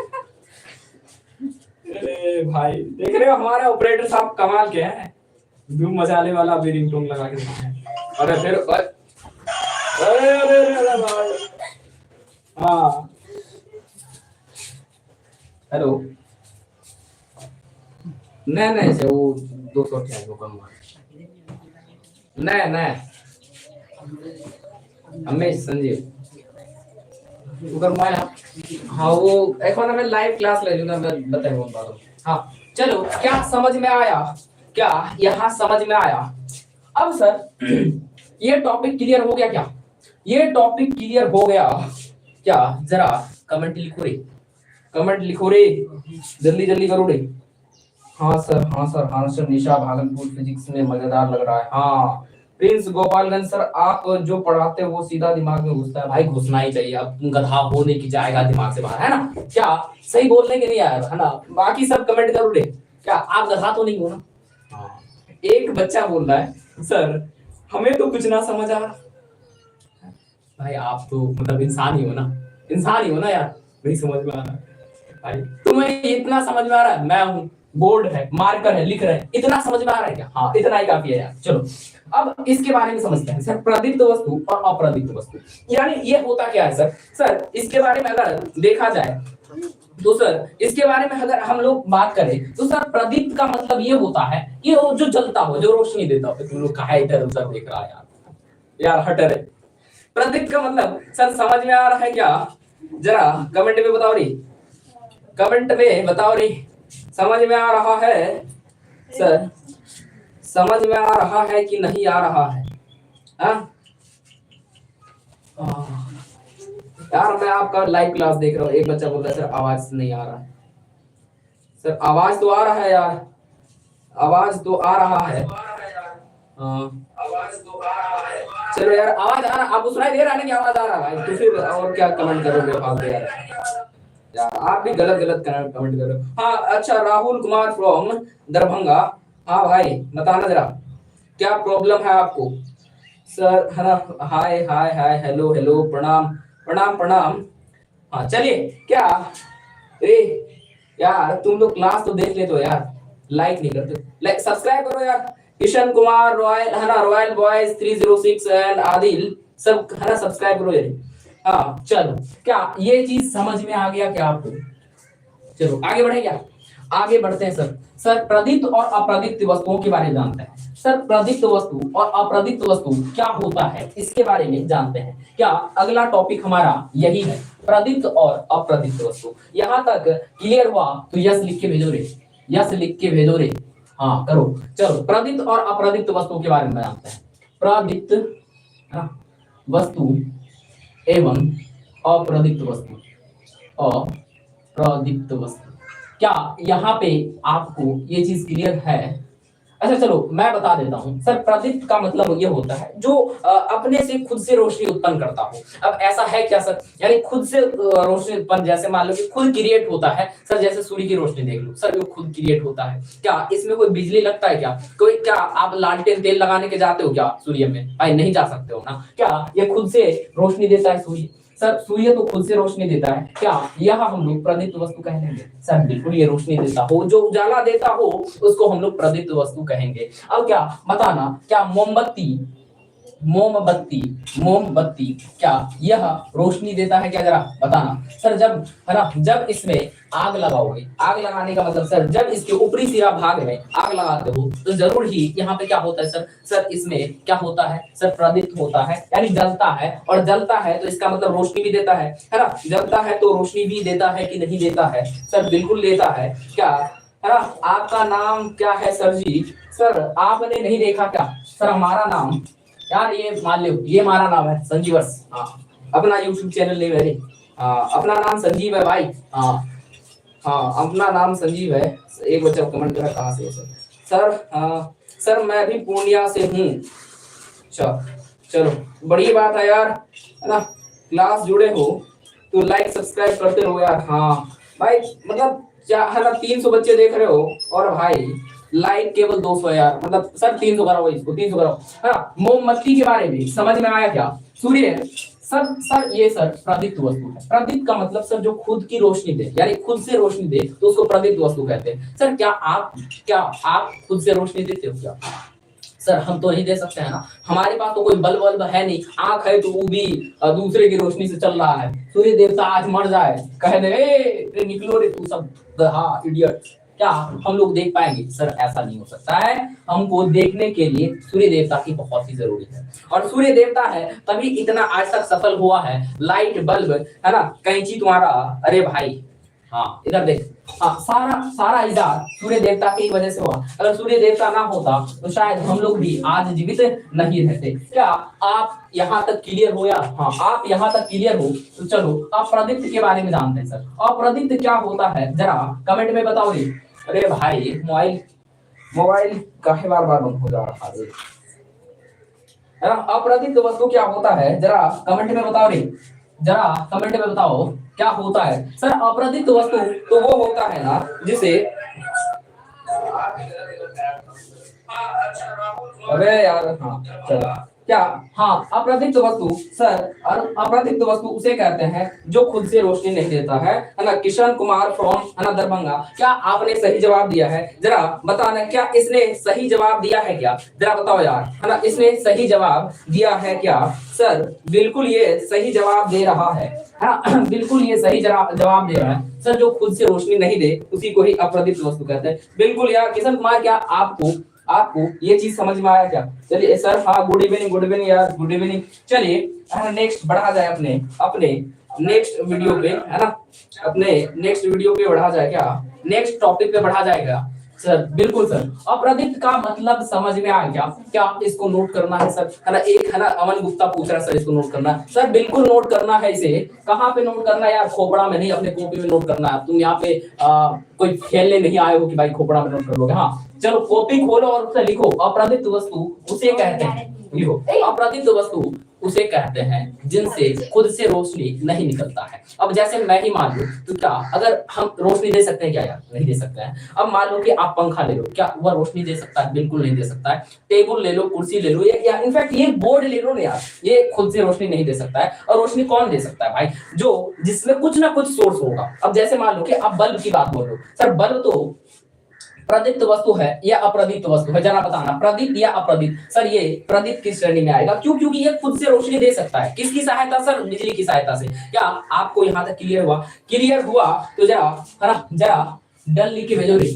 अरे भाई देख रहे हो हमारे ऑपरेटर साहब कमाल के हैं, धूम मचाने वाला भी रिंगटोन लगा के रखा है। अरे फिर अरे अरे अरे भाई, हाँ हेलो, नहीं नहीं से वो 200 वो कम नहीं नहीं, हमें संजीव हाँ वो एक बार मैं लाइव क्लास ले लूंगा, मैं बताऊंगा। हाँ चलो, क्या समझ में आया, क्या यहाँ समझ में आया। अब सर ये टॉपिक क्लियर हो गया क्या, ये टॉपिक क्लियर हो गया क्या, जरा कमेंट लिखो रे, कमेंट लिखो रे, जल्दी जल्दी करो रे। हाँ सर, हाँ सर, हाँ सर, निशा भागलपुर फिजिक्स में मजेदार लग रहा है, हाँ। प्रिंस गोपालगंज सर, आप जो पढ़ाते हो वो सीधा दिमाग में घुसता है, भाई घुसना ही चाहिए, अब गधा होने की जाएगा दिमाग से बाहर, है ना, क्या सही बोलने के नहीं यार, है ना। बाकी सब कमेंट करो रे, क्या आप गधा तो नहीं हो ना। हाँ। एक बच्चा बोल रहा है सर हमें तो कुछ ना समझ आ रहा, भाई आप तो मतलब इंसान ही हो ना, इंसान ही हो ना यार, नहीं समझ में आ रहा भाई, तुम्हें इतना समझ में आ रहा है, मैं हूँ, बोर्ड है, मार्कर है, लिख रहे हैं, इतना समझ में आ रहा है क्या, हाँ इतना ही काफी है यार। चलो अब इसके बारे में समझते हैं सर, प्रदीप्त वस्तु और अप्रदीप्त वस्तु, यानी ये होता क्या है सर। सर इसके बारे में अगर देखा जाए तो सर इसके बारे में अगर हम लोग बात करें तो सर प्रदीप्त का मतलब ये होता है कि वो जो जलता हो, जो रोशनी देता हो। तुम लोग कहा इधर उधर देख रहा है यार, यार हट रहे। प्रदीप्त का मतलब सर समझ में आ रहा है क्या, जरा कमेंट में बताओ रे, कमेंट में बताओ रे, समझ में आ रहा है सर, समझ में आ रहा है कि नहीं आ रहा है, हाँ यार मैं आपका लाइव क्लास देख रहा हूँ, एक बच्चा बोल रहा है सर आवाज नहीं आ रहा है, सर आवाज तो आ रहा है यार, आवाज तो आ रहा है, आवाज तो आ रहा है, चलो यार आवाज आ रहा, आपको सुनाई दे रहा है ना कि आवाज आ रहा है, तो फिर और क्या कमेंट करोगे फालतू यार, यार आप भी गलत गलत कमेंट करो। हाँ अच्छा, राहुल कुमार फ्रॉम दरभंगा, हाँ भाई बताना जरा क्या प्रॉब्लम है आपको सर, है ना, हाय हाय हाय, हेलो हेलो, प्रणाम प्रणाम प्रणाम। हाँ चलिए, क्या ए यार तुम लोग क्लास तो देख लेते हो यार, लाइक नहीं करते, लाइक सब्सक्राइब करो यार। किशन कुमार रॉयल, है ना, रॉयल बॉयज 306 एंड आदिल सब, है ना, सब्सक्राइब करो यार। हाँ चलो, क्या ये चीज समझ में आ गया क्या आपको, चलो आगे बढ़े क्या, आगे बढ़ते हैं सर। सर प्रदीप्त और अप्रदीप्त वस्तुओं के बारे में जानते हैं सर, प्रदीप्त वस्तु और अप्रदीप्त वस्तु क्या होता है इसके बारे में जानते हैं क्या, अगला टॉपिक हमारा यही है, प्रदीप्त और अप्रदीप्त वस्तु। यहां तक क्लियर हुआ तो यस लिख के भेजो रे, यस लिख के भेजो रे, हाँ करो। चलो प्रदीप्त और अप्रदीप्त वस्तुओं के बारे में जानते हैं। प्रदीप्त है ना वस्तु एवं अप्रदीप्त वस्तु, अप्रदीप्त वस्तु, क्या यहाँ पे आपको ये चीज क्लियर है? अच्छा चलो मैं बता देता हूँ सर। प्रदीप्त का मतलब ये होता है जो अपने से खुद से रोशनी उत्पन्न करता हो। अब ऐसा है क्या सर, यानी खुद से रोशनी उत्पन्न, जैसे मान लो कि खुद क्रिएट होता है सर, जैसे सूर्य की रोशनी देख लो सर, वो खुद क्रिएट होता है क्या? इसमें कोई बिजली लगता है क्या? कोई क्या आप लालटेन तेल लगाने के जाते हो क्या सूर्य में? भाई नहीं जा सकते हो ना। क्या ये खुद से रोशनी देता है सूर्य? सर सूर्य तो खुद से रोशनी देता है, क्या यह हम लोग प्रदीप्त वस्तु कहेंगे? सर बिल्कुल ये रोशनी देता हो, जो उजाला देता हो उसको हम लोग प्रदीप्त वस्तु कहेंगे। अब क्या बताना, क्या मोमबत्ती, मोमबत्ती, मोमबत्ती क्या यह रोशनी देता है क्या? जरा बताना सर। जब है ना, जब इसमें आग लगाओगे, आग लगाने का मतलब सर जब इसके ऊपरी सिरा भाग में आग लगाते हो तो जरूर ही यहाँ पे क्या होता है सर? सर इसमें क्या होता है सर? प्रदीप्त होता है, यानी जलता है। और जलता है तो इसका मतलब रोशनी भी देता है ना? जलता है तो रोशनी भी देता है कि नहीं देता है? सर बिल्कुल देता है। क्या है ना, आपका नाम क्या है सर जी? सर आपने नहीं देखा क्या सर हमारा नाम? यार ये मान लो ये हमारा नाम है संजीवर्स। हाँ अपना यूट्यूब चैनल नहीं मेरे। हाँ अपना नाम संजीव है भाई। हाँ हाँ अपना नाम संजीव है। एक बच्चा कमेंट करा कहाँ से है सर? सर सर मैं भी पूर्णिया से हूँ। अच्छा चलो बड़ी बात है यार, है ना? क्लास जुड़े हो तो लाइक सब्सक्राइब करते रहो यार। हाँ भाई मतलब है ना, 300 बच्चे देख रहे हो और भाई लाइक केवल 200 यार। मतलब सर 300 कराओ, इसको 300 कराओ, है ना? मोमबत्ती के बारे में समझ में आया क्या? सूर्य सर ये सर प्रदीप्त वस्तु है। प्रदीप्त का मतलब सर जो खुद की रोशनी दे, यानी खुद से रोशनी दे तो उसको प्रदीप्त वस्तु कहते हैं। सर क्या आप खुद से रोशनी देते हो क्या? सर हम तो नहीं दे सकते हैं ना, हमारे पास तो कोई बल्ब वल्ब है नहीं। आंख है तो वो भी दूसरे की रोशनी से चल रहा है। सूर्य देवता आज मर जाए, कह दे रे निकलो रे तू सब, हाँ इडियट, क्या हम लोग देख पाएंगे? सर ऐसा नहीं हो सकता है। हमको देखने के लिए सूर्य देवता की बहुत ही जरूरी है, और सूर्य देवता है तभी इतना आज तक सफल हुआ है। लाइट बल्ब है ना, कैंची तुम्हारा, अरे भाई हाँ इधर देख, हाँ सारा सारा इजाद सूर्य देवता की वजह से हुआ। अगर सूर्य देवता ना होता तो शायद हम लोग भी आज जीवित नहीं रहते। क्या आप यहाँ तक क्लियर हो यार? हाँ आप यहाँ तक क्लियर हो तो चलो अप्रदीप्त के बारे में जानते हैं सर। अप्रदीप्त क्या होता है जरा कमेंट में बताओ रे। अरे भाई मोबाइल मोबाइल काहे बार बार बंद हो जा रहा है, है ना? अप्रदीप्त वस्तु क्या होता है जरा कमेंट में बताओ रे, जरा कमेंट में बताओ क्या होता है सर? अप्रदीप्त वस्तु तो वो होता है ना जिसे, अबे यार हाँ चलो, क्या हाँ अप्रदीप्त वस्तु सर, अप्रदीप्त वस्तु उसे कहते हैं जो खुद से रोशनी नहीं देता है ना? किशन कुमार फ्रॉम है ना दरभंगा, क्या आपने सही जवाब दिया है? जरा बताना क्या इसने सही जवाब दिया है क्या? जरा बताओ यार, है ना? इसने सही जवाब दिया है क्या? सर बिल्कुल ये सही जवाब दे रहा है ना? बिल्कुल ये सही जवाब दे रहा है सर। जो खुद से रोशनी नहीं दे उसी को ही अप्रदीप्त वस्तु कहते हैं। बिल्कुल यार किशन कुमार, क्या आपको आपको ये चीज समझ में आया क्या? चलिए सर हाँ गुड इवनिंग यार, गुड इवनिंग। चलिए नेक्स्ट बढ़ा जाए अपने अपने नेक्स्ट वीडियो पे, है ना? अपने नेक्स्ट वीडियो पे बढ़ा जाए क्या? नेक्स्ट टॉपिक पे बढ़ा जाएगा सर। बिल्कुल सर। अप्रदीप्त का मतलब समझ में आ गया क्या? इसको नोट करना है सर, है ना? एक है ना अमन गुप्ता पूछ रहा है सर इसको नोट करना है। सर बिल्कुल नोट करना है इसे। कहाँ पे नोट करना है यार? खोपड़ा में नहीं, अपने कॉपी में नोट करना है। तुम यहाँ पे कोई खेलने नहीं आए हो कि भाई खोपड़ा में नोट कर लोगे। हाँ चलो कॉपी खोलो और उसे लिखो, अप्रदीप्त वस्तु उसे कहते हैं, लिखो अप्रदीप्त वस्तु उसे कहते हैं जिनसे खुद से रोशनी नहीं निकलता है। अब जैसे मैं ही मान लूं तो क्या अगर हम रोशनी दे सकते हैं क्या यार? नहीं दे सकते हैं। अब मान लो कि आप पंखा ले लो, क्या वह रोशनी दे सकता है? बिल्कुल नहीं दे सकता है। टेबल ले लो, कुर्सी ले लो, या इनफैक्ट ये बोर्ड ले लो ना यार, ये खुद से रोशनी नहीं दे सकता है। और रोशनी कौन दे सकता है भाई? जो जिसमें कुछ ना कुछ सोर्स होगा। अब जैसे मान लो कि आप बल्ब की बात बोल रहे हो, सर बल्ब तो प्रदीप्त वस्तु है या अप्रदीप्त वस्तु है? जरा बताना प्रदीप्त या अप्रदीप्त। सर ये प्रदीप्त की श्रेणी में आएगा। क्यों? क्योंकि ये खुद से रोशनी दे सकता है। किसकी सहायता सर? बिजली की सहायता से। क्या आपको यहाँ तक क्लियर हुआ? क्लियर हुआ तो जरा है ना, जरा डन लिख के भेजो रे,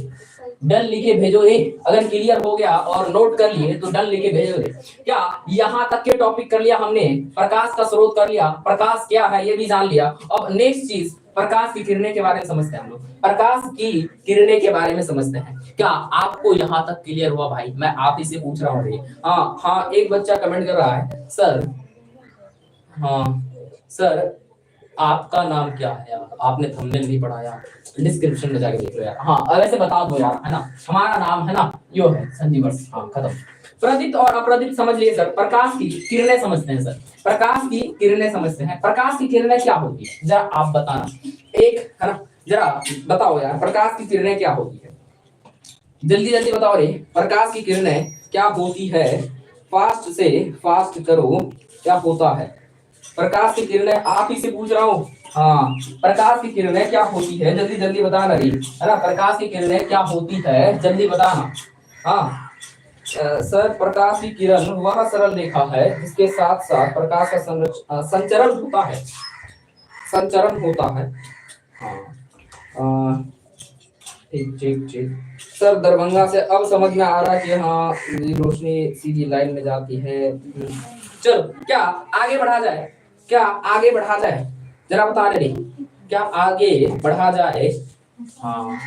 डन लिखे भेजो रे। अगर क्लियर हो गया और नोट कर लिए तो डन लिखे भेजो रे। क्या यहाँ तक के टॉपिक कर लिया हमने? प्रकाश का स्रोत कर लिया, प्रकाश क्या है ये भी जान लिया। अब नेक्स्ट चीज प्रकाश की किरणें के बारे में समझते हैं हम लोग, प्रकाश की किरणें के बारे में समझते हैं। क्या आपको यहाँ तक क्लियर हुआ भाई? मैं आप ही से पूछ रहा हूँ। हाँ हाँ, एक बच्चा कमेंट कर रहा है सर, हाँ सर आपका नाम क्या है यार? आपने थंबनेल नहीं पढ़ा यार, डिस्क्रिप्शन में जाके देख लो यार। हाँ वैसे बता दो यार, है ना, हमारा नाम है ना यो है संजीवर्स। हाँ खत्म। प्रदीप्त और अप्रदीप्त समझ लिए सर, प्रकाश की किरणें समझते हैं सर, प्रकाश की किरणें समझते हैं। प्रकाश की किरणें क्या होती है जरा आप बताना, एक है ना, जरा बताओ यार प्रकाश की किरणें क्या होती है, जल्दी जल्दी बताओ रे, प्रकाश की किरणें क्या होती है? फास्ट से फास्ट करो, क्या होता है? प्रकाश की किरणें आप ही से पूछ रहा हूँ। हाँ प्रकाश की किरणें क्या होती है, जल्दी जल्दी बताना रे, है ना, प्रकाश की किरणें क्या होती है जल्दी बताना। हाँ सर प्रकाश की किरण वह सरल रेखा है जिसके साथ साथ प्रकाश का संचरण होता है, संचरण होता है। हाँ ठीक ठीक ठीक सर, दरभंगा से अब समझ में आ रहा है कि हाँ रोशनी सीधी लाइन में जाती है। चलो क्या आगे बढ़ा जाए, क्या आगे बढ़ा जाए, जरा बता रहे क्या आगे बढ़ा जाए? हाँ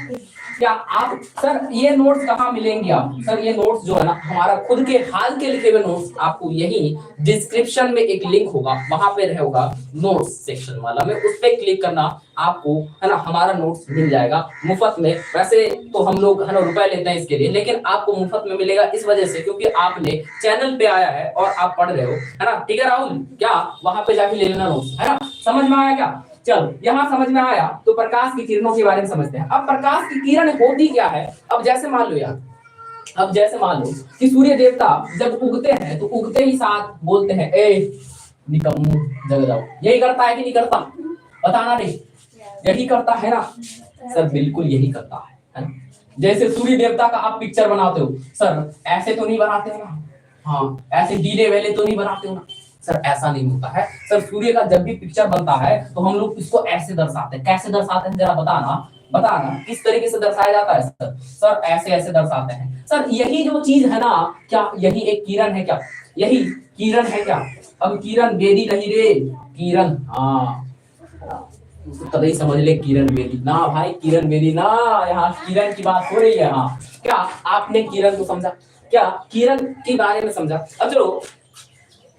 क्या आप सर ये नोट्स कहाँ मिलेंगे? आप सर ये नोट्स जो है ना हमारा खुद के हाल के लिखे हुए नोट्स, आपको यही डिस्क्रिप्शन में एक लिंक होगा, वहां पे रहेगा नोट्स सेक्शन वाला में, उस पे क्लिक करना, आपको है ना हमारा नोट्स मिल जाएगा मुफ्त में। वैसे तो हम लोग है ना रुपए लेते हैं इसके लिए, लेकिन आपको मुफ्त में मिलेगा इस वजह से क्योंकि आपने चैनल पे आया है और आप पढ़ रहे हो, है ना। ठीक है राहुल, क्या वहां पे जाके ले लेना नोट्स, है ना। समझ में आया क्या? चलो यहाँ समझ में आया तो प्रकाश की किरणों के बारे में समझते हैं। अब प्रकाश की किरण होती क्या है? अब जैसे मान लो यार, अब जैसे मान लो कि सूर्य देवता जब उगते हैं तो उगते ही साथ बोलते हैं ए निकम्मू जग जाओ, यही करता है कि नहीं करता? बताना नहीं, यही करता है ना सर? बिल्कुल यही करता है ना। जैसे सूर्य देवता का आप पिक्चर बनाते हो सर, ऐसे तो नहीं बनाते हो ना, हाँ ऐसे डीले वेले तो नहीं बनाते हो ना सर, ऐसा नहीं होता है सर। सूर्य का जब भी पिक्चर बनता है तो हम लोग इसको ऐसे दर्शाते हैं। कैसे दर्शाते हैं जरा बताना, बताना किस तरीके से दर्शाया जाता है सर? सर ऐसे ऐसे दर्शाते हैं सर। यही जो चीज है ना, क्या यही एक किरण है क्या? यही किरण है क्या? अब किरण बेदी नहीं रे, किरण, हाँ तभी समझ ले, किरण बेदी ना भाई, किरण बेदी ना, यहाँ किरण की बात हो रही है। हाँ क्या आपने किरण को समझा? क्या किरण के बारे में समझा? अब चलो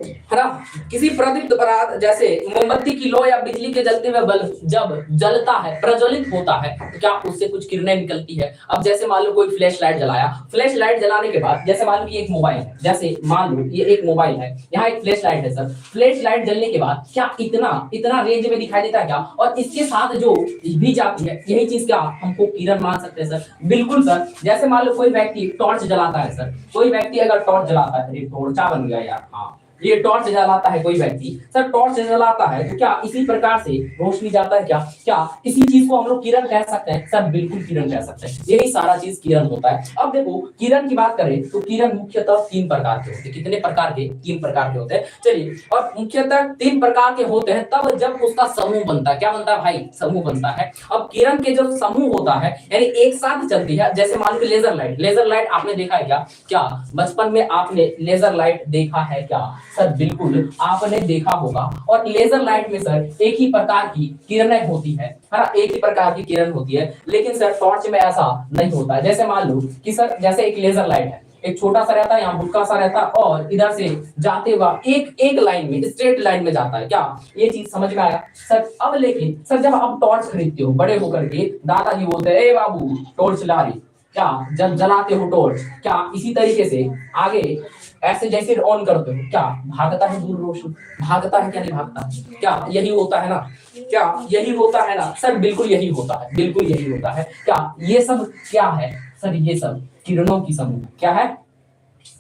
है ना, किसी प्रदीप्त पदार्थ जैसे मोमबत्ती की लो या बिजली के जलते हुए बल्ब जब जलता है, प्रज्वलित होता है, तो क्या उससे कुछ किरणें निकलती है? अब जैसे मान लो कोई फ्लैश लाइट जलाया, फ्लैश लाइट जलाने के बाद जैसे मान लो ये एक मोबाइल है, जैसे मान लो ये एक मोबाइल है, यहाँ एक फ्लैश लाइट है सर, फ्लैश लाइट जलने के बाद क्या इतना इतना रेंज में दिखाई देता है क्या? और इसके साथ जो भी जाती है यही चीज क्या हमको किरण मान सकते हैं सर? बिल्कुल सर। जैसे मान लो कोई व्यक्ति टॉर्च जलाता है सर, कोई व्यक्ति अगर टॉर्च जलाता है, टॉर्चा बन गया यार, हाँ ये टॉर्च जलाता है कोई व्यक्ति सर, टॉर्च जलाता है तो क्या इसी प्रकार से रोशनी जाता है क्या? क्या इसी चीज को हम लोग किरण कह सकते हैं सर? बिल्कुल किरण कह सकते हैं, यही सारा चीज किरण होता है। अब देखो किरण की बात करें तो किरण मुख्यतः 3 प्रकार के होते हैं। कितने प्रकार के? 3 प्रकार के होते हैं। चलिए, और मुख्यतः 3 प्रकार के होते हैं तब जब उसका समूह बनता है। क्या बनता है भाई? समूह बनता है। अब किरण के जब समूह होता है यानी एक साथ चलती है, जैसे मान लो लेजर लाइट, लेजर लाइट आपने देखा है क्या? क्या बचपन में आपने लेजर लाइट देखा है क्या सर? बिल्कुल आपने देखा होगा। और लेजर लाइट में सर एक ही प्रकार की किरणें होती है ना, एक ही प्रकार की किरण होती है, लेकिन सर टॉर्च में ऐसा नहीं होता है। जैसे मान लो कि सर जैसे एक लेजर लाइट है, एक छोटा सा रहता है, यहाँ बुटका सा रहता है और इधर से जाते हुआ एक एक लाइन में, स्ट्रेट लाइन में जाता है। क्या ये चीज समझ में आया सर? अब लेकिन सर जब आप टॉर्च खरीदते हो बड़े होकर के, दादाजी बोलते हैं ए बाबू टॉर्च ला रही, क्या जब जलाते हो टॉर्च, क्या इसी तरीके से आगे ऐसे जैसे ऑन करते हो, क्या भागता है दूर रोशनी? भागता है क्या? नहीं भागता? क्या यही होता है ना? क्या यही होता है ना सर? बिल्कुल यही होता है, बिल्कुल यही होता है। क्या ये सब क्या है सर? ये सब किरणों की समूह। क्या है?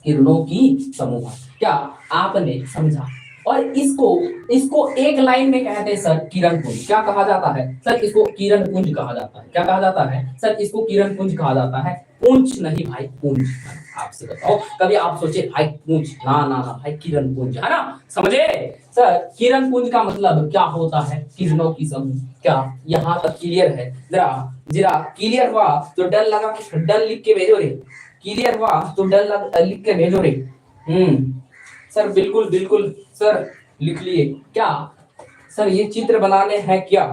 किरणों की समूह। क्या आपने समझा? और इसको इसको एक लाइन में कहते हैं सर किरण पुंज। क्या कहा जाता है सर? इसको किरण पुंज कहा जाता है। क्या कहा जाता है सर? इसको किरण पुंज कहा जाता है। पुंज नहीं भाई, पुंज। आपसे बताओ, कभी आप सोचे भाई पुंज? ना ना ना भाई, किरण पुंज, है ना। समझे सर? किरण पुंज का मतलब क्या होता है? किरणों की समूह। क्या यहाँ तक क्लियर है? जरा जरा क्लियर हुआ तो डल लगा के डल लिख के भेजो रे। क्लियर हुआ तो डल लिख के भेजो रे। सर बिल्कुल बिल्कुल सर, लिख लिए। क्या सर ये चित्र बनाने हैं क्या?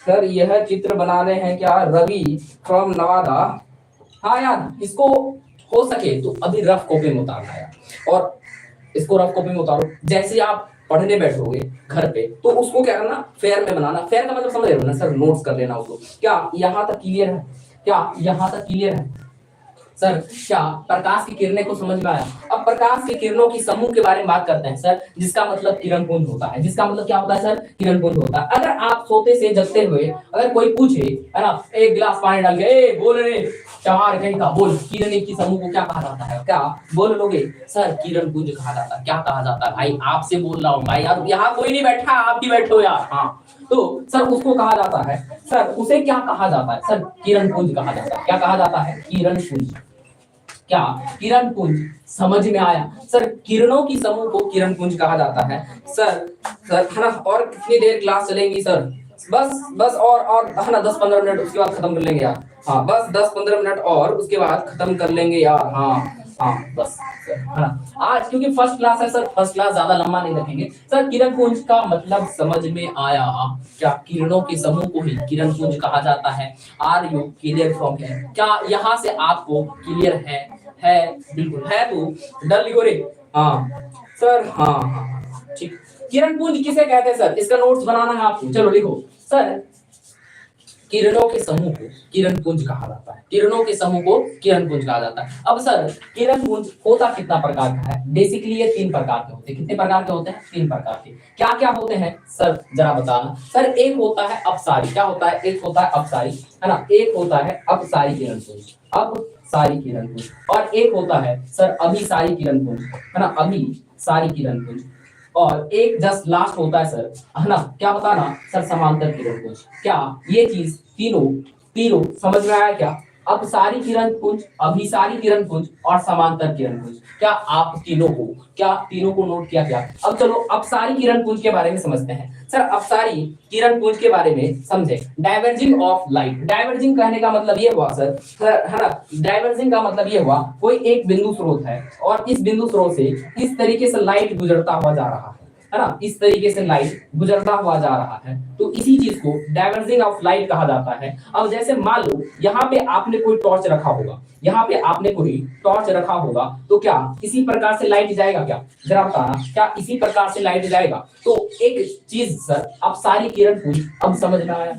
सर यह चित्र बना रहे हैं क्या रवि फ्रॉम नवादा। हाँ यार, इसको हो सके तो अभी रफ कॉपी में उतारना यार, और इसको रफ कॉपी में उतारो। जैसे आप पढ़ने बैठोगे घर पे तो उसको क्या करना, फेयर में बनाना। फेयर का मतलब समझ रहे हो ना सर, नोट्स कर लेना उसको। क्या यहाँ तक क्लियर है? क्या यहाँ तक क्लियर है सर? क्या प्रकाश की किरणें को समझ में आया? अब प्रकाश की किरणों की समूह के बारे में बात करते हैं सर, जिसका मतलब किरण पुंज होता है। जिसका मतलब क्या होता है सर? किरण पुंज होता है। अगर आप सोते से जगते हुए अगर कोई पूछे, है ना, एक गिलास पानी डाल के, ए बोल रे चार कहीं का बोल, किरण की समूह को क्या कहा जाता है? क्या बोल लोगे सर? किरण पुंज कहा जाता है। क्या कहा जाता है भाई? आपसे बोल रहा हूँ भाई, यार यहाँ कोई नहीं बैठा, आप भी बैठो यार। हाँ, तो सर उसको कहा जाता है, सर उसे क्या कहा जाता है सर? किरण पुंज कहा जाता है। क्या कहा जाता है? किरण पुंज। क्या किरण पुंज समझ में आया सर? किरणों की समूह को किरण पुंज कहा जाता है सर। सर है ना, और कितनी देर क्लास चलेंगी सर? बस और है ना 10-15 मिनट, उसके बाद खत्म कर लेंगे यार। हाँ बस 10-15 मिनट और उसके बाद खत्म कर लेंगे यार। हाँ हाँ बस है ना। आज क्योंकि फर्स्ट क्लास है सर, फर्स्ट क्लास ज्यादा लंबा नहीं रखेंगे सर। किरण पुंज का मतलब समझ में आया? क्या किरणों के समूह को ही किरण पुंज कहा जाता है? आर यू क्लियर फ्रॉम है? क्या यहाँ से आपको क्लियर है बिल्कुल है तो डर लिखो रे। हाँ सर, हाँ हाँ ठीक। किरण पुंज किसे कहते हैं सर? इसका नोट्स बनाना है आपको, चलो लिखो सर। किरणों के समूह को किरण पुंज कहा जाता है। किरणों के समूह को किरण पुंज कहा जाता है। अब सर किरण पुंज होता कितना प्रकार का है? बेसिकली ये 3 प्रकार के होते हैं। कितने प्रकार के होते हैं? 3 प्रकार के। क्या क्या होते हैं सर जरा बताना। सर एक होता है अपसारी। क्या होता है? एक होता है अपसारी, है ना। एक होता है अपसारी किरण पुंज, अपसारी किरण पुंज। और एक होता है सर अभिसारी किरण पुंज, है ना, अभिसारी किरण पुंज। और एक जस्ट लास्ट होता है सर, है ना, क्या बताना सर? समांतर किरण पुंज। क्या ये चीज तीनों तीनों समझ में आया क्या? अपसारी किरण पुंज, अभिसारी किरण पुंज और समांतर किरण पुंज। क्या आप तीनों को नोट किया क्या? अब चलो अपसारी किरण पुंज के बारे में समझते हैं सर। अपसारी किरण पुंज के बारे में समझे। Diverging of light. डाइवर्जिंग कहने का मतलब ये हुआ सर, है ना, डाइवर्जिंग का मतलब ये हुआ कोई एक बिंदु स्रोत है और इस बिंदु स्रोत से इस तरीके से लाइट गुजरता हुआ जा रहा है ना, इस तरीके से लाइट गुजरता हुआ जा रहा है, तो इसी चीज को डाइवर्जिंग ऑफ लाइट कहा जाता है। अब जैसे मान लो यहाँ पे आपने कोई टॉर्च रखा होगा, यहाँ पे आपने कोई टॉर्च रखा होगा, तो क्या इसी प्रकार से लाइट जाएगा क्या? जरा बताना, क्या इसी प्रकार से लाइट जाएगा? तो एक चीज सर, अब सारी किरण पुंज अब समझ में आया।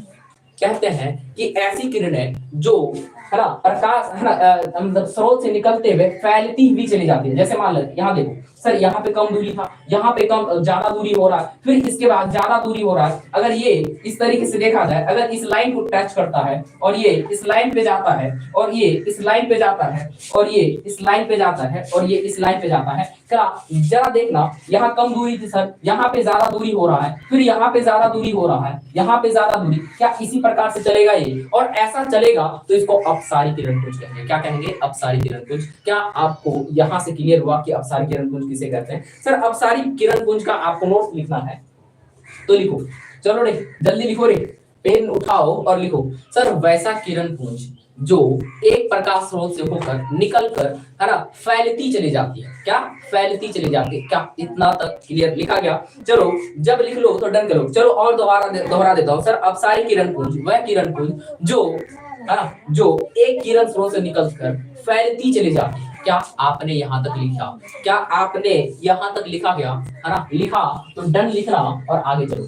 कहते हैं कि ऐसी किरणें जो, है ना, प्रकाश, है ना, मतलब स्रोत से निकलते हुए फैलती हुई चली जाती है। जैसे मान लो यहाँ देखो सर, यहाँ पे कम दूरी था, यहाँ पे कम ज्यादा दूरी हो रहा है, फिर इसके बाद ज्यादा दूरी हो रहा है। अगर ये इस तरीके से देखा जाए, अगर इस लाइन को टच करता है और ये इस लाइन पे जाता है और ये इस लाइन पे जाता है और ये इस लाइन पे जाता है और ये इस लाइन पे जाता है, क्या जरा देखना, यहाँ कम दूरी थी सर, यहाँ पे ज्यादा दूरी हो रहा है, फिर यहाँ पे ज्यादा दूरी हो रहा है, यहाँ पे ज्यादा दूरी, क्या इसी प्रकार से चलेगा ये? और ऐसा चलेगा तो इसको अपसारी किरण पुंज कहेंगे। क्या कहेंगे? अपसारी किरण पुंज। क्या आपको यहाँ से क्लियर हुआ कि अपसारी किरण पुंज किसे कहते हैं? सर अपसारी किरण पुंज का आपको नोट लिखना है तो लिखो, चलो रे जल्दी लिखो रे, पेन उठाओ और लिखो सर। वैसा किरण पुंज जो एक प्रकाश स्रोत से होकर निकलकर, है ना, फैलती चली जाती है। क्या फैलती चली जाती है? क्या इतना तक क्लियर लिखा गया? चलो जब लिख लो तो डन करो। चलो और दोहरा देता हूं सर। अपसारी किरण पुंज वह किरण पुंज जो, है ना, जो एक किरण स्रोत से निकलकर फैलती चली जाती है। क्या आपने यहाँ तक लिखा? क्या आपने यहाँ तक लिखा गया? है ना, लिखा तो डन लिखना और आगे चलो।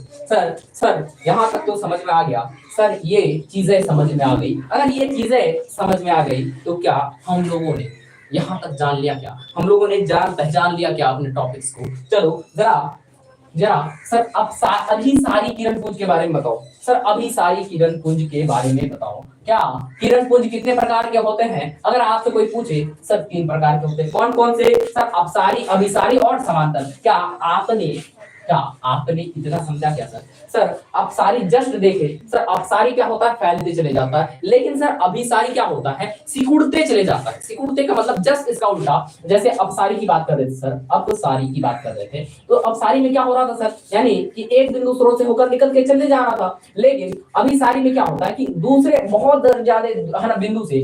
सर यहाँ तक तो समझ में आ गया सर, ये चीजें समझ में आ गई। अगर ये चीजें समझ में आ गई तो क्या हम लोगों ने यहाँ तक जान लिया? क्या हम लोगों ने पहचान लिया क्या अपने टॉपिक्स को? चलो जरा सर अब अभी सारी किरण पुंज के बारे में बताओ सर। अभी सारी किरण पुंज के बारे में बताओ। क्या किरण पुंज कितने प्रकार के होते हैं? अगर आपसे कोई पूछे सर 3 प्रकार के होते हैं। कौन कौन से सर? अपसारी, अभिसारी और समांतर। क्या आपने इतना समझा क्या सर? सर अपसारी जस्ट देखे सर, अपसारी क्या होता है? फैलते चले जाता है। लेकिन सर अभिसारी क्या होता है? सिकुड़ते चले जाता है। सिकुड़ते का मतलब जस्ट इसका उल्टा। जैसे अपसारी की बात कर रहे थे सर, अपसारी की बात कर रहे थे, तो अपसारी में क्या हो रहा था सर? यानी कि एक बिंदु स्रोत से होकर निकल के चले जा रहा था। लेकिन अभिसारी में क्या होता है कि दूसरे बहुत ज्यादा, है ना, बिंदु से।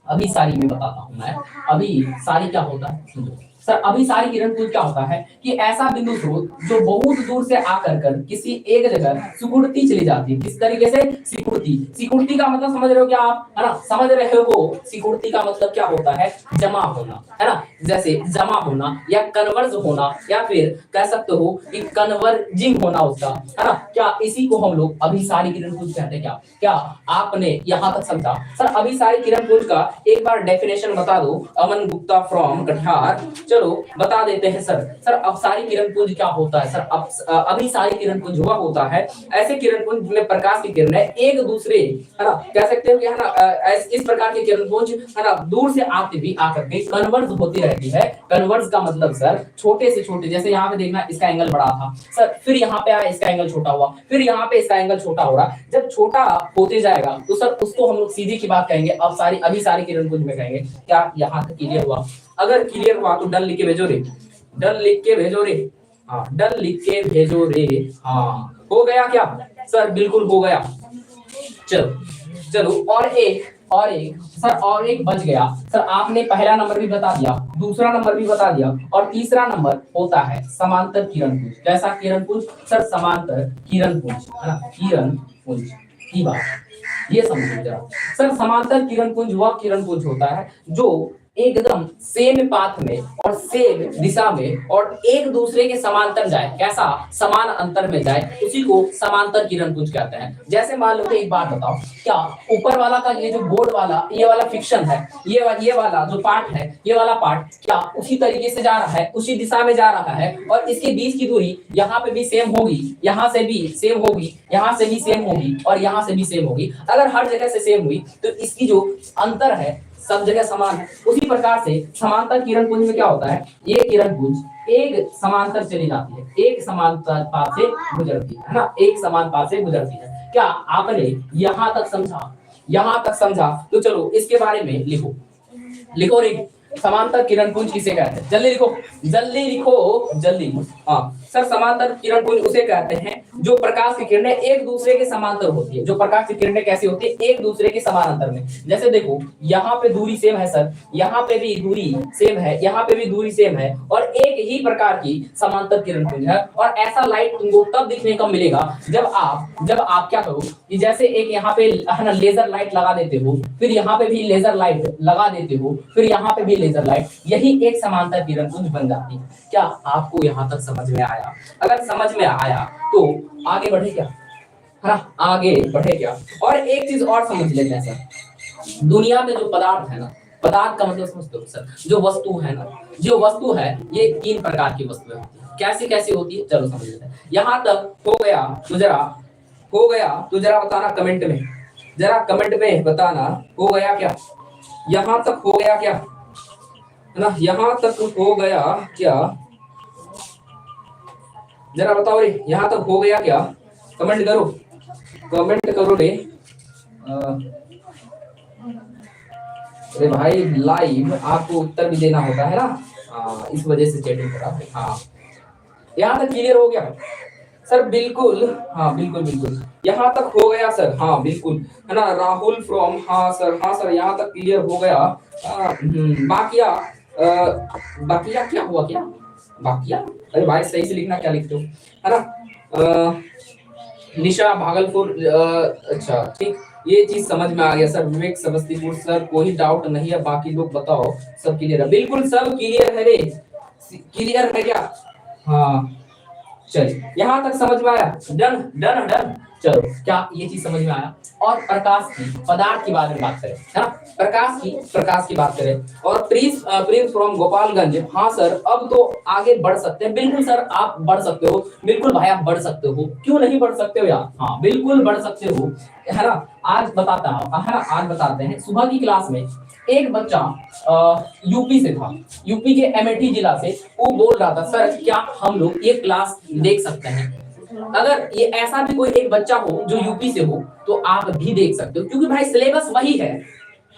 अभिसारी में बताता हूं मैं, अभिसारी क्या होता है सुनो। सर अभिसारी किरण पुंज क्या होता है कि ऐसा बिंदु स्रोत जो बहुत दूर से आकर कर किसी एक जगह सिकुड़ती चली जाती है। किस तरीके से? सिकुड़ती। सिकुड़ती का मतलब समझ रहे हो क्या आप, है ना? समझ रहे हो? सिकुड़ती का मतलब क्या होता है? जमा होना, है ना? जैसे जमा होना या कन्वर्ज होना या फिर कह सकते हो कि कन्वर्जिंग होना उसका, है ना? क्या इसी को हम लोग अभिसारी किरण पुंज कहते हैं। क्या क्या आपने यहां तक समझा? सर अभिसारी किरण पुंज का एक बार डेफिनेशन बता दो, अमन गुप्ता फ्रॉम कटिहार। चलो बता देते हैं सर। सर अभिसारी किरण पुंज क्या होता है? सर अभिसारी किरण पुंज वह होता है ऐसे किरण पुंज में प्रकाश की किरणें एक दूसरे, है ना, कह सकते हो कि, है ना, इस प्रकार के किरण पुंज, है ना, दूर से आते भी आकर के कन्वर्ज होती रहती है। कन्वर्ज का मतलब सर छोटे से छोटे, जैसे यहाँ पे देखना इसका एंगल बड़ा था सर, फिर यहाँ पे आया इसका एंगल छोटा हुआ, फिर यहाँ पे इसका एंगल छोटा हो रहा। जब छोटा होते जाएगा तो सर उसको हम लोग सीधी की बात कहेंगे, अब सारी अभिसारी किरण पुंज में कहेंगे। क्या यहाँ तक क्लियर हुआ? अगर क्लियर हुआ तो डन लिख के भेजो रे, डन लिख के भेजो रे। हाँ डन लिख के भेजो रे। हाँ हो गया क्या सर? बिल्कुल हो गया। चलो चलो और एक सर, और एक बच गया सर। आपने पहला नंबर भी बता दिया, दूसरा नंबर भी बता दिया, और तीसरा नंबर होता है समांतर किरण पुंज। कैसा किरण पुंज? सर समांतर किरण पुंज, है ना? किरण पुंज की बात ये समझो जरा। सर समांतर किरण पुंज वह किरण पुंज होता है जो एकदम सेम पाथ में और सेम दिशा में और एक दूसरे के समांतर जाए। कैसा? समान अंतर में जाए, उसी को समांतर किरण पुंज कहते हैं। जैसे मान लो कि एक बात बताओ, क्या ऊपर वाला का ये जो बोर्ड वाला ये वाला फिक्शन है, ये वाला जो पार्ट है, ये वाला पार्ट क्या उसी तरीके से जा रहा है, उसी दिशा में जा रहा है, और इसके बीच की दूरी यहाँ पे भी सेम होगी, यहाँ से भी सेम होगी, यहाँ से भी सेम होगी, और यहाँ से भी सेम होगी। अगर हर जगह से सेम हुई तो इसकी जो अंतर है सब जगह समान है। उसी प्रकार से समांतर किरण पुंज में क्या होता है? ये किरण पुंज एक समांतर चली जाती है, एक समांतर पाथ से गुजरती है ना, एक समान पाथ से गुजरती है। क्या आपने यहां तक समझा? यहां तक समझा तो चलो इसके बारे में लिखो, लिखो रे। समांतर किरण पुंज किसे कहते हैं? जल्दी लिखो, जल्दी लिखो, जल्दी। हाँ सर समांतर किरण पुंज उसे कहते हैं जो प्रकाश की किरणें एक दूसरे के समांतर होती है। जो प्रकाश की किरणें कैसी होती है? एक दूसरे के समानांतर में। जैसे देखो यहाँ पे दूरी सेम है सर, यहाँ पे भी दूरी सेम है, यहाँ पे भी दूरी सेम है, और एक ही प्रकार की समांतर किरण पुंज है। और ऐसा लाइट तुमको तब दिखने का मिलेगा जब आप क्या करो कि जैसे एक यहाँ पे, है ना, लेजर लाइट लगा देते हो, फिर यहाँ पे भी लेजर लाइट लगा देते हो, फिर यहाँ पे भी लेजर लाइट, यही एक समांतर किरण पुंज बन जाती है। क्या आपको यहाँ तक समझ में आया? अगर समझ में आया तो आगे बढ़े क्या, है ना, आगे बढ़े क्या। और एक चीज और समझ लेते हैं सर, दुनिया में जो पदार्थ है ना, पदार्थ का मतलब समझते हो सर, जो वस्तु है ना, जो वस्तु है ये तीन प्रकार की वस्तुएं होती है। कैसी कैसी होती है चलो समझ लेते हैं। यहाँ तक हो गया तो जरा बताना कमेंट में, जरा कमेंट में बताना हो गया क्या? यहाँ तक हो गया क्या, है ना? यहाँ तक हो गया क्या? जरा बताओ रे, यहाँ तक हो गया क्या? कमेंट करो, कमेंट करो रे। अरे भाई लाइव आपको उत्तर भी देना होता है ना, इस वजह से चैटिंग करा। हाँ यहाँ तक क्लियर हो गया सर? बिल्कुल, हाँ बिल्कुल बिल्कुल, यहाँ तक हो गया सर। हाँ बिल्कुल, है ना, राहुल फ्रॉम, हाँ सर यहाँ तक क्लियर हो गया। बाकिया बाकिया क्या हुआ क्या? बाकिया, अरे भाई सही से लिखना, क्या लिखते हो, है ना? निशा भागलपुर, अच्छा ठीक, ये चीज समझ में आ गया सर। विवेक समस्तीपुर, सर कोई डाउट नहीं है, बाकी लोग बताओ सब क्लियर है? बिल्कुल सब क्लियर है रे, क्लियर है क्या? हाँ चलिए यहाँ तक समझ में आया? Done done done. चलो क्या ये चीज समझ में आया? और प्रकाश की, पदार्थ के बारे में बात करें, है ना, प्रकाश की बात करें। और प्रिंस फ्रॉम गोपालगंज, हाँ सर अब तो आगे बढ़ सकते हैं। बिल्कुल सर आप बढ़ सकते हो, बिल्कुल भाई आप बढ़ सकते हो, क्यों नहीं बढ़ सकते हो यार? हाँ बिल्कुल बढ़ सकते हो, है ना। आज बताता हूँ, है ना, आज बताते हैं। सुबह की क्लास में एक बच्चा यूपी से था, यूपी के अमेठी जिला से, वो बोल रहा था सर क्या हम लोग ये क्लास देख सकते हैं? अगर ये ऐसा भी कोई एक बच्चा हो जो यूपी से हो तो आप भी देख सकते हो, क्योंकि भाई सिलेबस वही है,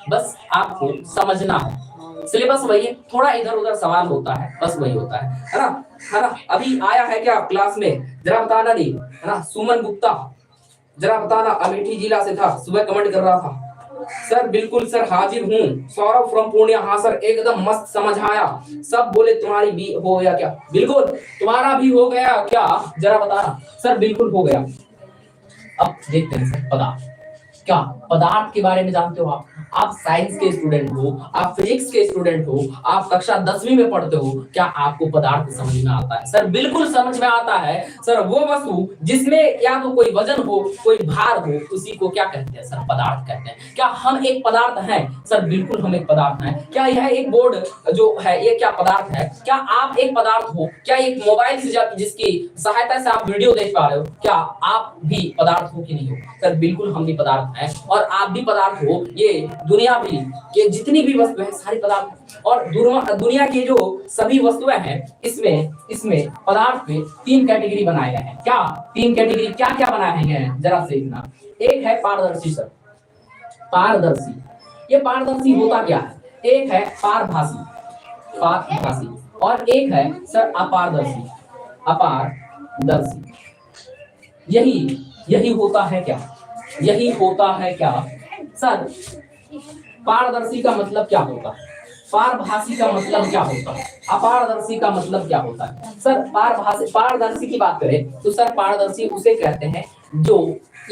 बस आपको समझना है। सिलेबस वही है, थोड़ा इधर उधर सवाल होता है, बस वही होता है ना, है ना। अभी आया है क्या क्लास में? जरा बताना नहीं, है ना। सुमन गुप्ता जरा बताना, अमेठी जिला से था, सुबह कमेंट कर रहा था। सर बिल्कुल सर हाजिर हूँ। सौरभ फ्रॉम पूर्णिया, हाँ सर एकदम मस्त समझ आया। सब बोले तुम्हारी भी हो गया क्या? बिल्कुल तुम्हारा भी हो गया क्या, जरा बताना। सर बिल्कुल हो गया। अब देखते हैं सर पदार्थ क्या, पदार्थ के बारे में जानते हो आप साइंस के स्टूडेंट हो, आप फिजिक्स के स्टूडेंट हो, आप कक्षा 10वीं में पढ़ते हो, क्या आपको पदार्थ समझ में आता है? सर बिल्कुल समझ में आता है। सर वो वस्तु जिसमें या तो कोई वजन हो, कोई भार हो, उसी को क्या कहते हैं सर? पदार्थ कहते हैं। क्या हम एक पदार्थ हैं? सर बिल्कुल हम एक पदार्थ हैं। क्या यह एक बोर्ड जो है ये क्या पदार्थ है? क्या आप एक पदार्थ हो? क्या एक मोबाइल से जिसकी सहायता से आप वीडियो देख पा रहे हो, क्या आप भी पदार्थ हो कि नहीं हो? सर बिल्कुल हम भी पदार्थ हैं और आप भी पदार्थ हो। ये दुनिया भी के जितनी भी वस्तुएं हैं सारी पदार्थ, और दुनिया की जो सभी वस्तुएं हैं इसमें इसमें पदार्थ में 3 कैटेगरी बनाए गए हैं। क्या 3 कैटेगरी क्या क्या बनाए गए हैं जरा से इतना। एक है पारदर्शी सर, पारदर्शी। ये पारदर्शी होता क्या है? एक है पारभासी, पारभासी, और एक है सर अपारदर्शी, अपारदर्शी। यही यही होता है क्या? यही होता है क्या सर? पारदर्शी का मतलब क्या होता है? पारभासी का मतलब क्या होता है? अपारदर्शी का मतलब क्या होता है? सर पारदर्शी की बात करें तो सर पारदर्शी उसे कहते हैं जो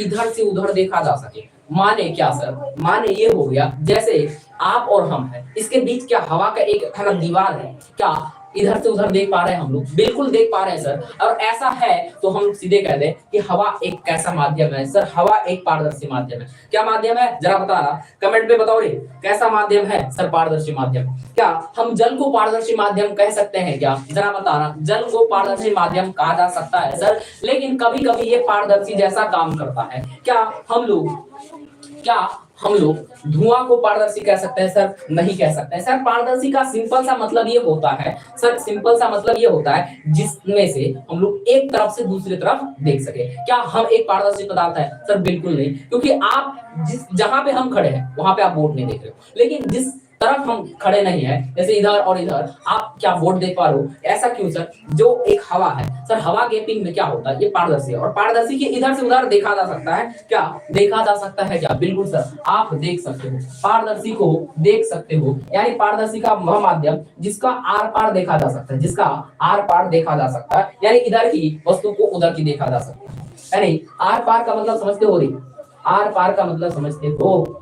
इधर से उधर देखा जा सके। माने क्या सर? माने ये हो गया जैसे आप और हम हैं, इसके बीच क्या हवा का एक दीवार है, क्या इधर से उधर देख पा रहे हैं हम लोग? बिल्कुल देख पा रहे हैं सर। और ऐसा है तो हम सीधे कह दें कि हवा एक कैसा माध्यम है सर? हवा एक पारदर्शी माध्यम है। क्या माध्यम है जरा बताना, कमेंट में बताओ रे, कैसा माध्यम है सर? पारदर्शी माध्यम। क्या हम जल को पारदर्शी माध्यम कह सकते हैं क्या? जरा बताना, जल को पारदर्शी माध्यम कहा जा सकता है सर, लेकिन कभी कभी ये पारदर्शी जैसा काम करता है। क्या हम लोग धुआं को पारदर्शी कह सकते हैं सर? नहीं कह सकते हैं सर। पारदर्शी का सिंपल सा मतलब ये होता है सर, सिंपल सा मतलब ये होता है जिसमें से हम लोग एक तरफ से दूसरी तरफ देख सके। क्या हम एक पारदर्शी पदार्थ है? सर बिल्कुल नहीं, क्योंकि आप जहां पे हम खड़े हैं वहां पे आप बोर्ड नहीं देख रहे हो, लेकिन जिस तरफ हम खड़े नहीं है, जैसे इधर और इधर, आप क्या बोर्ड देख पा रहे हो? ऐसा क्यों सर? जो एक हवा है सर, हवा गैपिंग में क्या होता है? ये पारदर्शी है, और पारदर्शी के इधर से उधर देखा जा सकता है। क्या देखा जा सकता है? क्या बिल्कुल सर, आप देख सकते हो, पारदर्शी को देख सकते हो। यानी पारदर्शी का वह माध्यम जिसका आर पार देखा जा सकता है, जिसका आर पार देखा जा सकता है, यानी इधर की वस्तु को उधर की देखा जा सकता है। यानी आर पार का मतलब समझते हो? आर पार का मतलब समझते हो?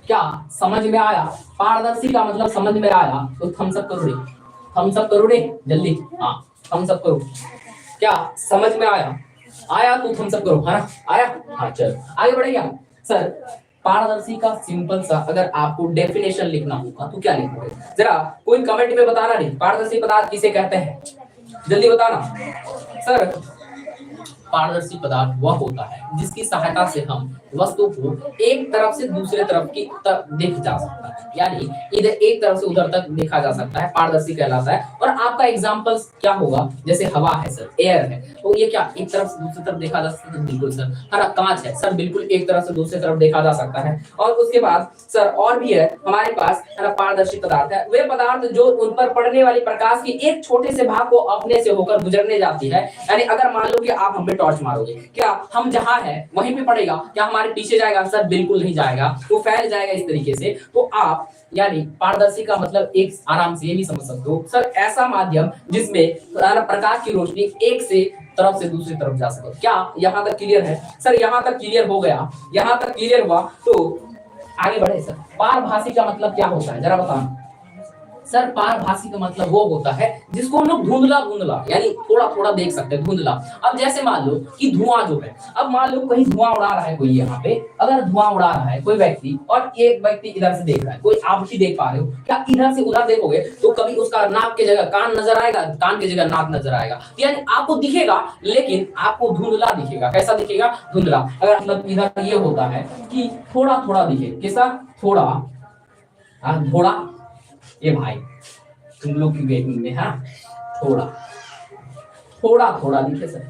क्या समझ में आया? पारदर्शी का मतलब समझ में आया तो थम्स अप करो रे, थम्स अप करो रे जल्दी। हाँ थम्स अप करो। क्या समझ में आया? आया तो थम्स अप करो, है ना? आया? हाँ चल आगे बढ़ेगा सर। पारदर्शी का सिंपल सा अगर आपको डेफिनेशन लिखना होगा तो क्या लिखोगे? जरा कोई कमेंट में बताना नहीं, पारदर्शी पदार्थ किसे कहते हैं? जल्दी बताना सर। पारदर्शी पदार्थ वह होता है जिसकी सहायता से हम वस्तु को एक तरफ से दूसरे तरफ की तरफ देख जा सकता है, यानी इधर एक तरफ से उधर तक देखा जा सकता है, पारदर्शी कहलाता है। और आपका एग्जांपल क्या होगा? जैसे हवा है सर, एयर है, तो ये क्या एक तरफ से दूसरी तरफ देखा जा सकता है? बिल्कुल सर। है ना? कांच है सर, बिल्कुल एक तरफ से दूसरी तरफ देखा जा सकता है। और उसके बाद सर और भी है हमारे पास, है ना, पारदर्शी पदार्थ है वे पदार्थ जो उन पर पड़ने वाली प्रकाश की एक छोटे से भाग को अपने से होकर गुजरने जाती है। यानी अगर मान लो कि आप हम पे टॉर्च मारोगे, क्या हम जहां है वहीं पे पड़ेगा? क्या हमारे पीछे जाएगा? सर बिल्कुल नहीं जाएगा, वो फैल जाएगा इस तरीके से। तो आप यानी पारदर्शी का मतलब एक आराम से ये भी समझ सकते हो सर, ऐसा माध्यम जिसमें प्रकाश की रोशनी एक से तरफ से दूसरी तरफ जा सके। क्या यहाँ तक क्लियर है सर? यहाँ तक क्लियर हो गया? यहाँ तक क्लियर हुआ तो आगे बढ़े सर। पारभासी का मतलब क्या होता है जरा बताना सर। पारभासी का मतलब वो होता है जिसको हम लोग धुंधला धुंधला यानी थोड़ा थोड़ा देख सकते हैं, धुंधला। अब जैसे मान लो कि धुआं जो है, अब मान लो कहीं धुआं उड़ा रहा है कोई, यहाँ पे अगर धुआं उड़ा रहा है कोई व्यक्ति और एक व्यक्ति इधर से देख रहा है, कोई आप भी देख पा रहे हो, क्या इधर से उधर देखोगे तो कभी उसका नाक की जगह कान नजर आएगा, कान की जगह नाक नजर आएगा, यानी आपको दिखेगा लेकिन आपको धुंधला दिखेगा। कैसा दिखेगा? धुंधला। अगर मतलब इधर ये होता है कि थोड़ा थोड़ा दिखे, कैसा? थोड़ा थोड़ा। ये भाई तुम लोग की वेटिंग में है, थोड़ा थोड़ा थोड़ा लिखे सर,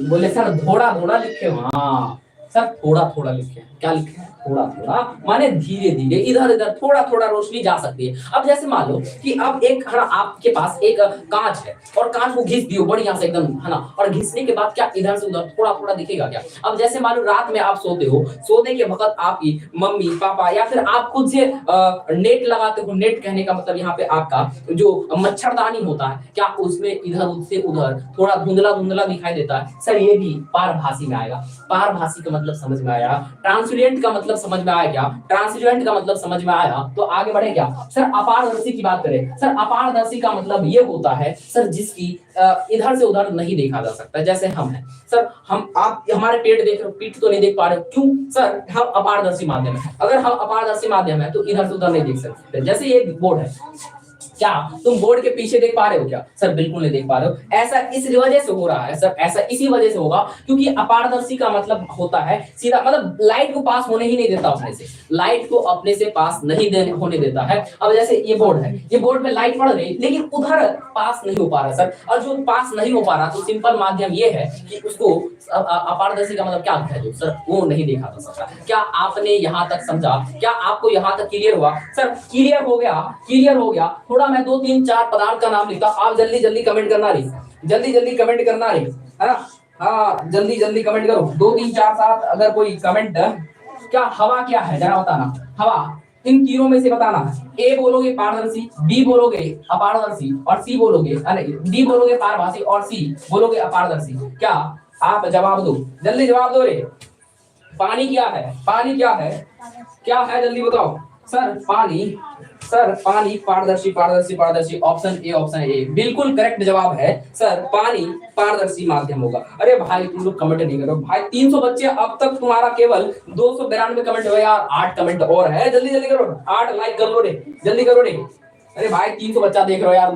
बोले सर थोड़ा थोड़ा लिखे। हाँ सर थोड़ा थोड़ा लिखे हैं, क्या लिखे हैं, थोड़ा थोड़ा, माने धीरे धीरे, इधर इधर थोड़ा थोड़ा रोशनी जा सकती है। अब जैसे मान लो कि अब एक है ना आपके पास एक कांच है और कांच को घिस दियो बढ़िया से एकदम, है ना, और घिसने के बाद क्या इधर से उधर थोड़ा थोड़ा दिखेगा क्या? अब जैसे मान लो रात में आप सोते हो, सोने के वक्त आपकी मम्मी पापा या फिर आप खुद से नेट लगाते हो, नेट कहने का मतलब यहाँ पे आपका जो मच्छरदानी होता है, क्या उसमें इधर से उधर थोड़ा धुंधला धुंधला दिखाई देता है? सर ये भी पारभासी में आएगा। पारभासी का मतलब समझ में आया? ट्रांसपेरेंट का मतलब समझ में आया क्या? ट्रांसपेरेंट का मतलब समझ में आया? तो आगे बढ़े क्या? सर अपारदर्शी की बात करें, सर अपारदर्शी का मतलब ये होता है सर जिसकी इधर से उधर नहीं देखा जा सकता। जैसे हम हैं सर, हम आप हमारे पेट देख रहे हो, पीठ तो नहीं देख पा रहे हो, क्यों सर? हम अपारदर्शी माध्यम है। अगर हम अपारदर्शी माध्यम है तो इधर से उधर नहीं देख सकते। जैसे ये बोर्ड है, क्या तुम बोर्ड के पीछे देख पा रहे हो क्या? सर बिल्कुल नहीं देख पा रहे हो। ऐसा इस वजह से हो रहा है सर, ऐसा इसी वजह से होगा क्योंकि अपारदर्शी का मतलब होता है सीधा, मतलब लाइट को पास होने ही नहीं देता अपने से, लाइट को अपने से पास नहीं होने देता है। अब जैसे ये बोर्ड है, ये बोर्ड में लाइट पड़ रही लेकिन उधर पास नहीं हो पा रहा सर, और जो पास नहीं हो पा रहा तो सिंपल माध्यम ये है कि उसको अपारदर्शी का मतलब क्या होता है सर, वो नहीं देखा जा सकता। क्या आपने यहाँ तक समझा? क्या आपको यहाँ तक क्लियर हुआ? सर क्लियर हो गया, क्लियर हो गया। थोड़ा मैं 2 3 4 पदार्थ का नाम लिखता, आप जल्दी जल्दी कमेंट करना रही, जल्दी जल्दी कमेंट करना रही, है ना? हाँ जल्दी जल्दी कमेंट करो, 2 3 4 7 अगर कोई कमेंट। क्या हवा क्या है जरा बताना, हवा इन तीनों में से बताना। ए बोलोगे पारदर्शी, बी बोलोगे अपारदर्शी और सी बोलोगे, डी बोलोगे पारभासी और सी बोलोगे अपारदर्शी। क्या आप जवाब दो, जल्दी जवाब दो रे। पानी क्या है? पानी क्या है? क्या है जल्दी बताओ। सर पानी, सर पानी पारदर्शी पारदर्शी पारदर्शी, ऑप्शन ए, ऑप्शन ए बिल्कुल करेक्ट जवाब है सर, पानी पारदर्शी माध्यम होगा। अरे भाई तुम लोग कमेंट नहीं करो भाई, 300 बच्चे, अब तक तुम्हारा केवल 292 कमेंट हुए यार, 8 कमेंट और है, जल्दी जल्दी करो, 8 लाइक कर लो रे, जल्दी करो रे। अरे भाई 300 बच्चा देख रहे हो यार,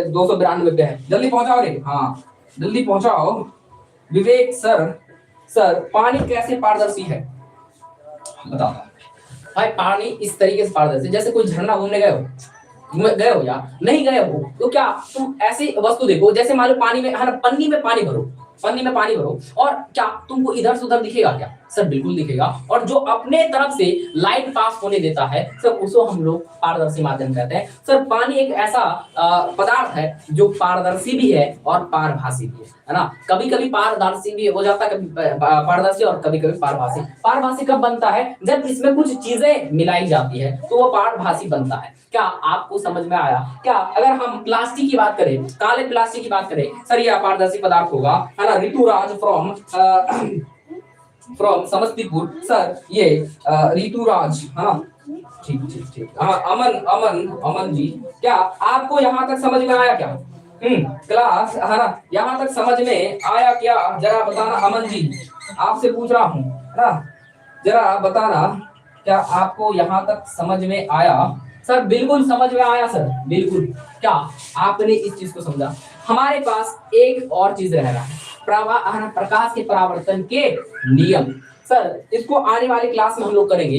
292 पे है, जल्दी पहुंचाओ रे, हाँ जल्दी पहुंचाओ। विवेक सर, सर पानी कैसे पारदर्शी है बताओ भाई? पानी इस तरीके से पारदर्शी, जैसे कोई झरना घूमने गए हो या नहीं गए हो, तो क्या तुम ऐसी वस्तु देखो, जैसे मान लो पानी में, है ना, पन्नी में पानी भरो, पन्नी में पानी भरो, और क्या तुमको इधर से उधर दिखेगा क्या? सर बिल्कुल दिखेगा। और जो अपने तरफ से लाइट पास होने देता है सर, उसको हम लोग पारदर्शी माध्यम कहते हैं। सर पानी एक ऐसा पदार्थ है जो पारदर्शी भी है और पारभासी भी है ना? कभी कभी पारदर्शी भी हो जाता है, कभी पारदर्शी, और कभी कभी पारभासी। पारभासी कब बनता है? जब इसमें कुछ चीजें मिलाई जाती है तो वो पारभासी बनता है। क्या आपको समझ में आया? क्या अगर हम प्लास्टिक की बात करें, काले प्लास्टिक की बात करें, सर ये अपारदर्शी पदार्थ होगा, है ना? ऋतुराज फ्रॉम समस्तीपुर, सर ये ऋतुराज, हाँ ठीक ठीक ठीक, हाँ अमन अमन अमन जी, क्या आपको यहाँ तक समझ में आया क्या? क्लास, है ना, यहाँ तक समझ में आया क्या? जरा बताना अमन जी, आपसे पूछ रहा हूँ, है ना, जरा बताना क्या आपको यहाँ तक समझ में आया? सर बिल्कुल समझ में आया सर, बिल्कुल। क्या आपने इस चीज को समझा? हमारे पास एक और चीज रह रहा है, प्रकाश के परावर्तन के नियम। सर इसको आने वाली क्लास में हम लोग करेंगे।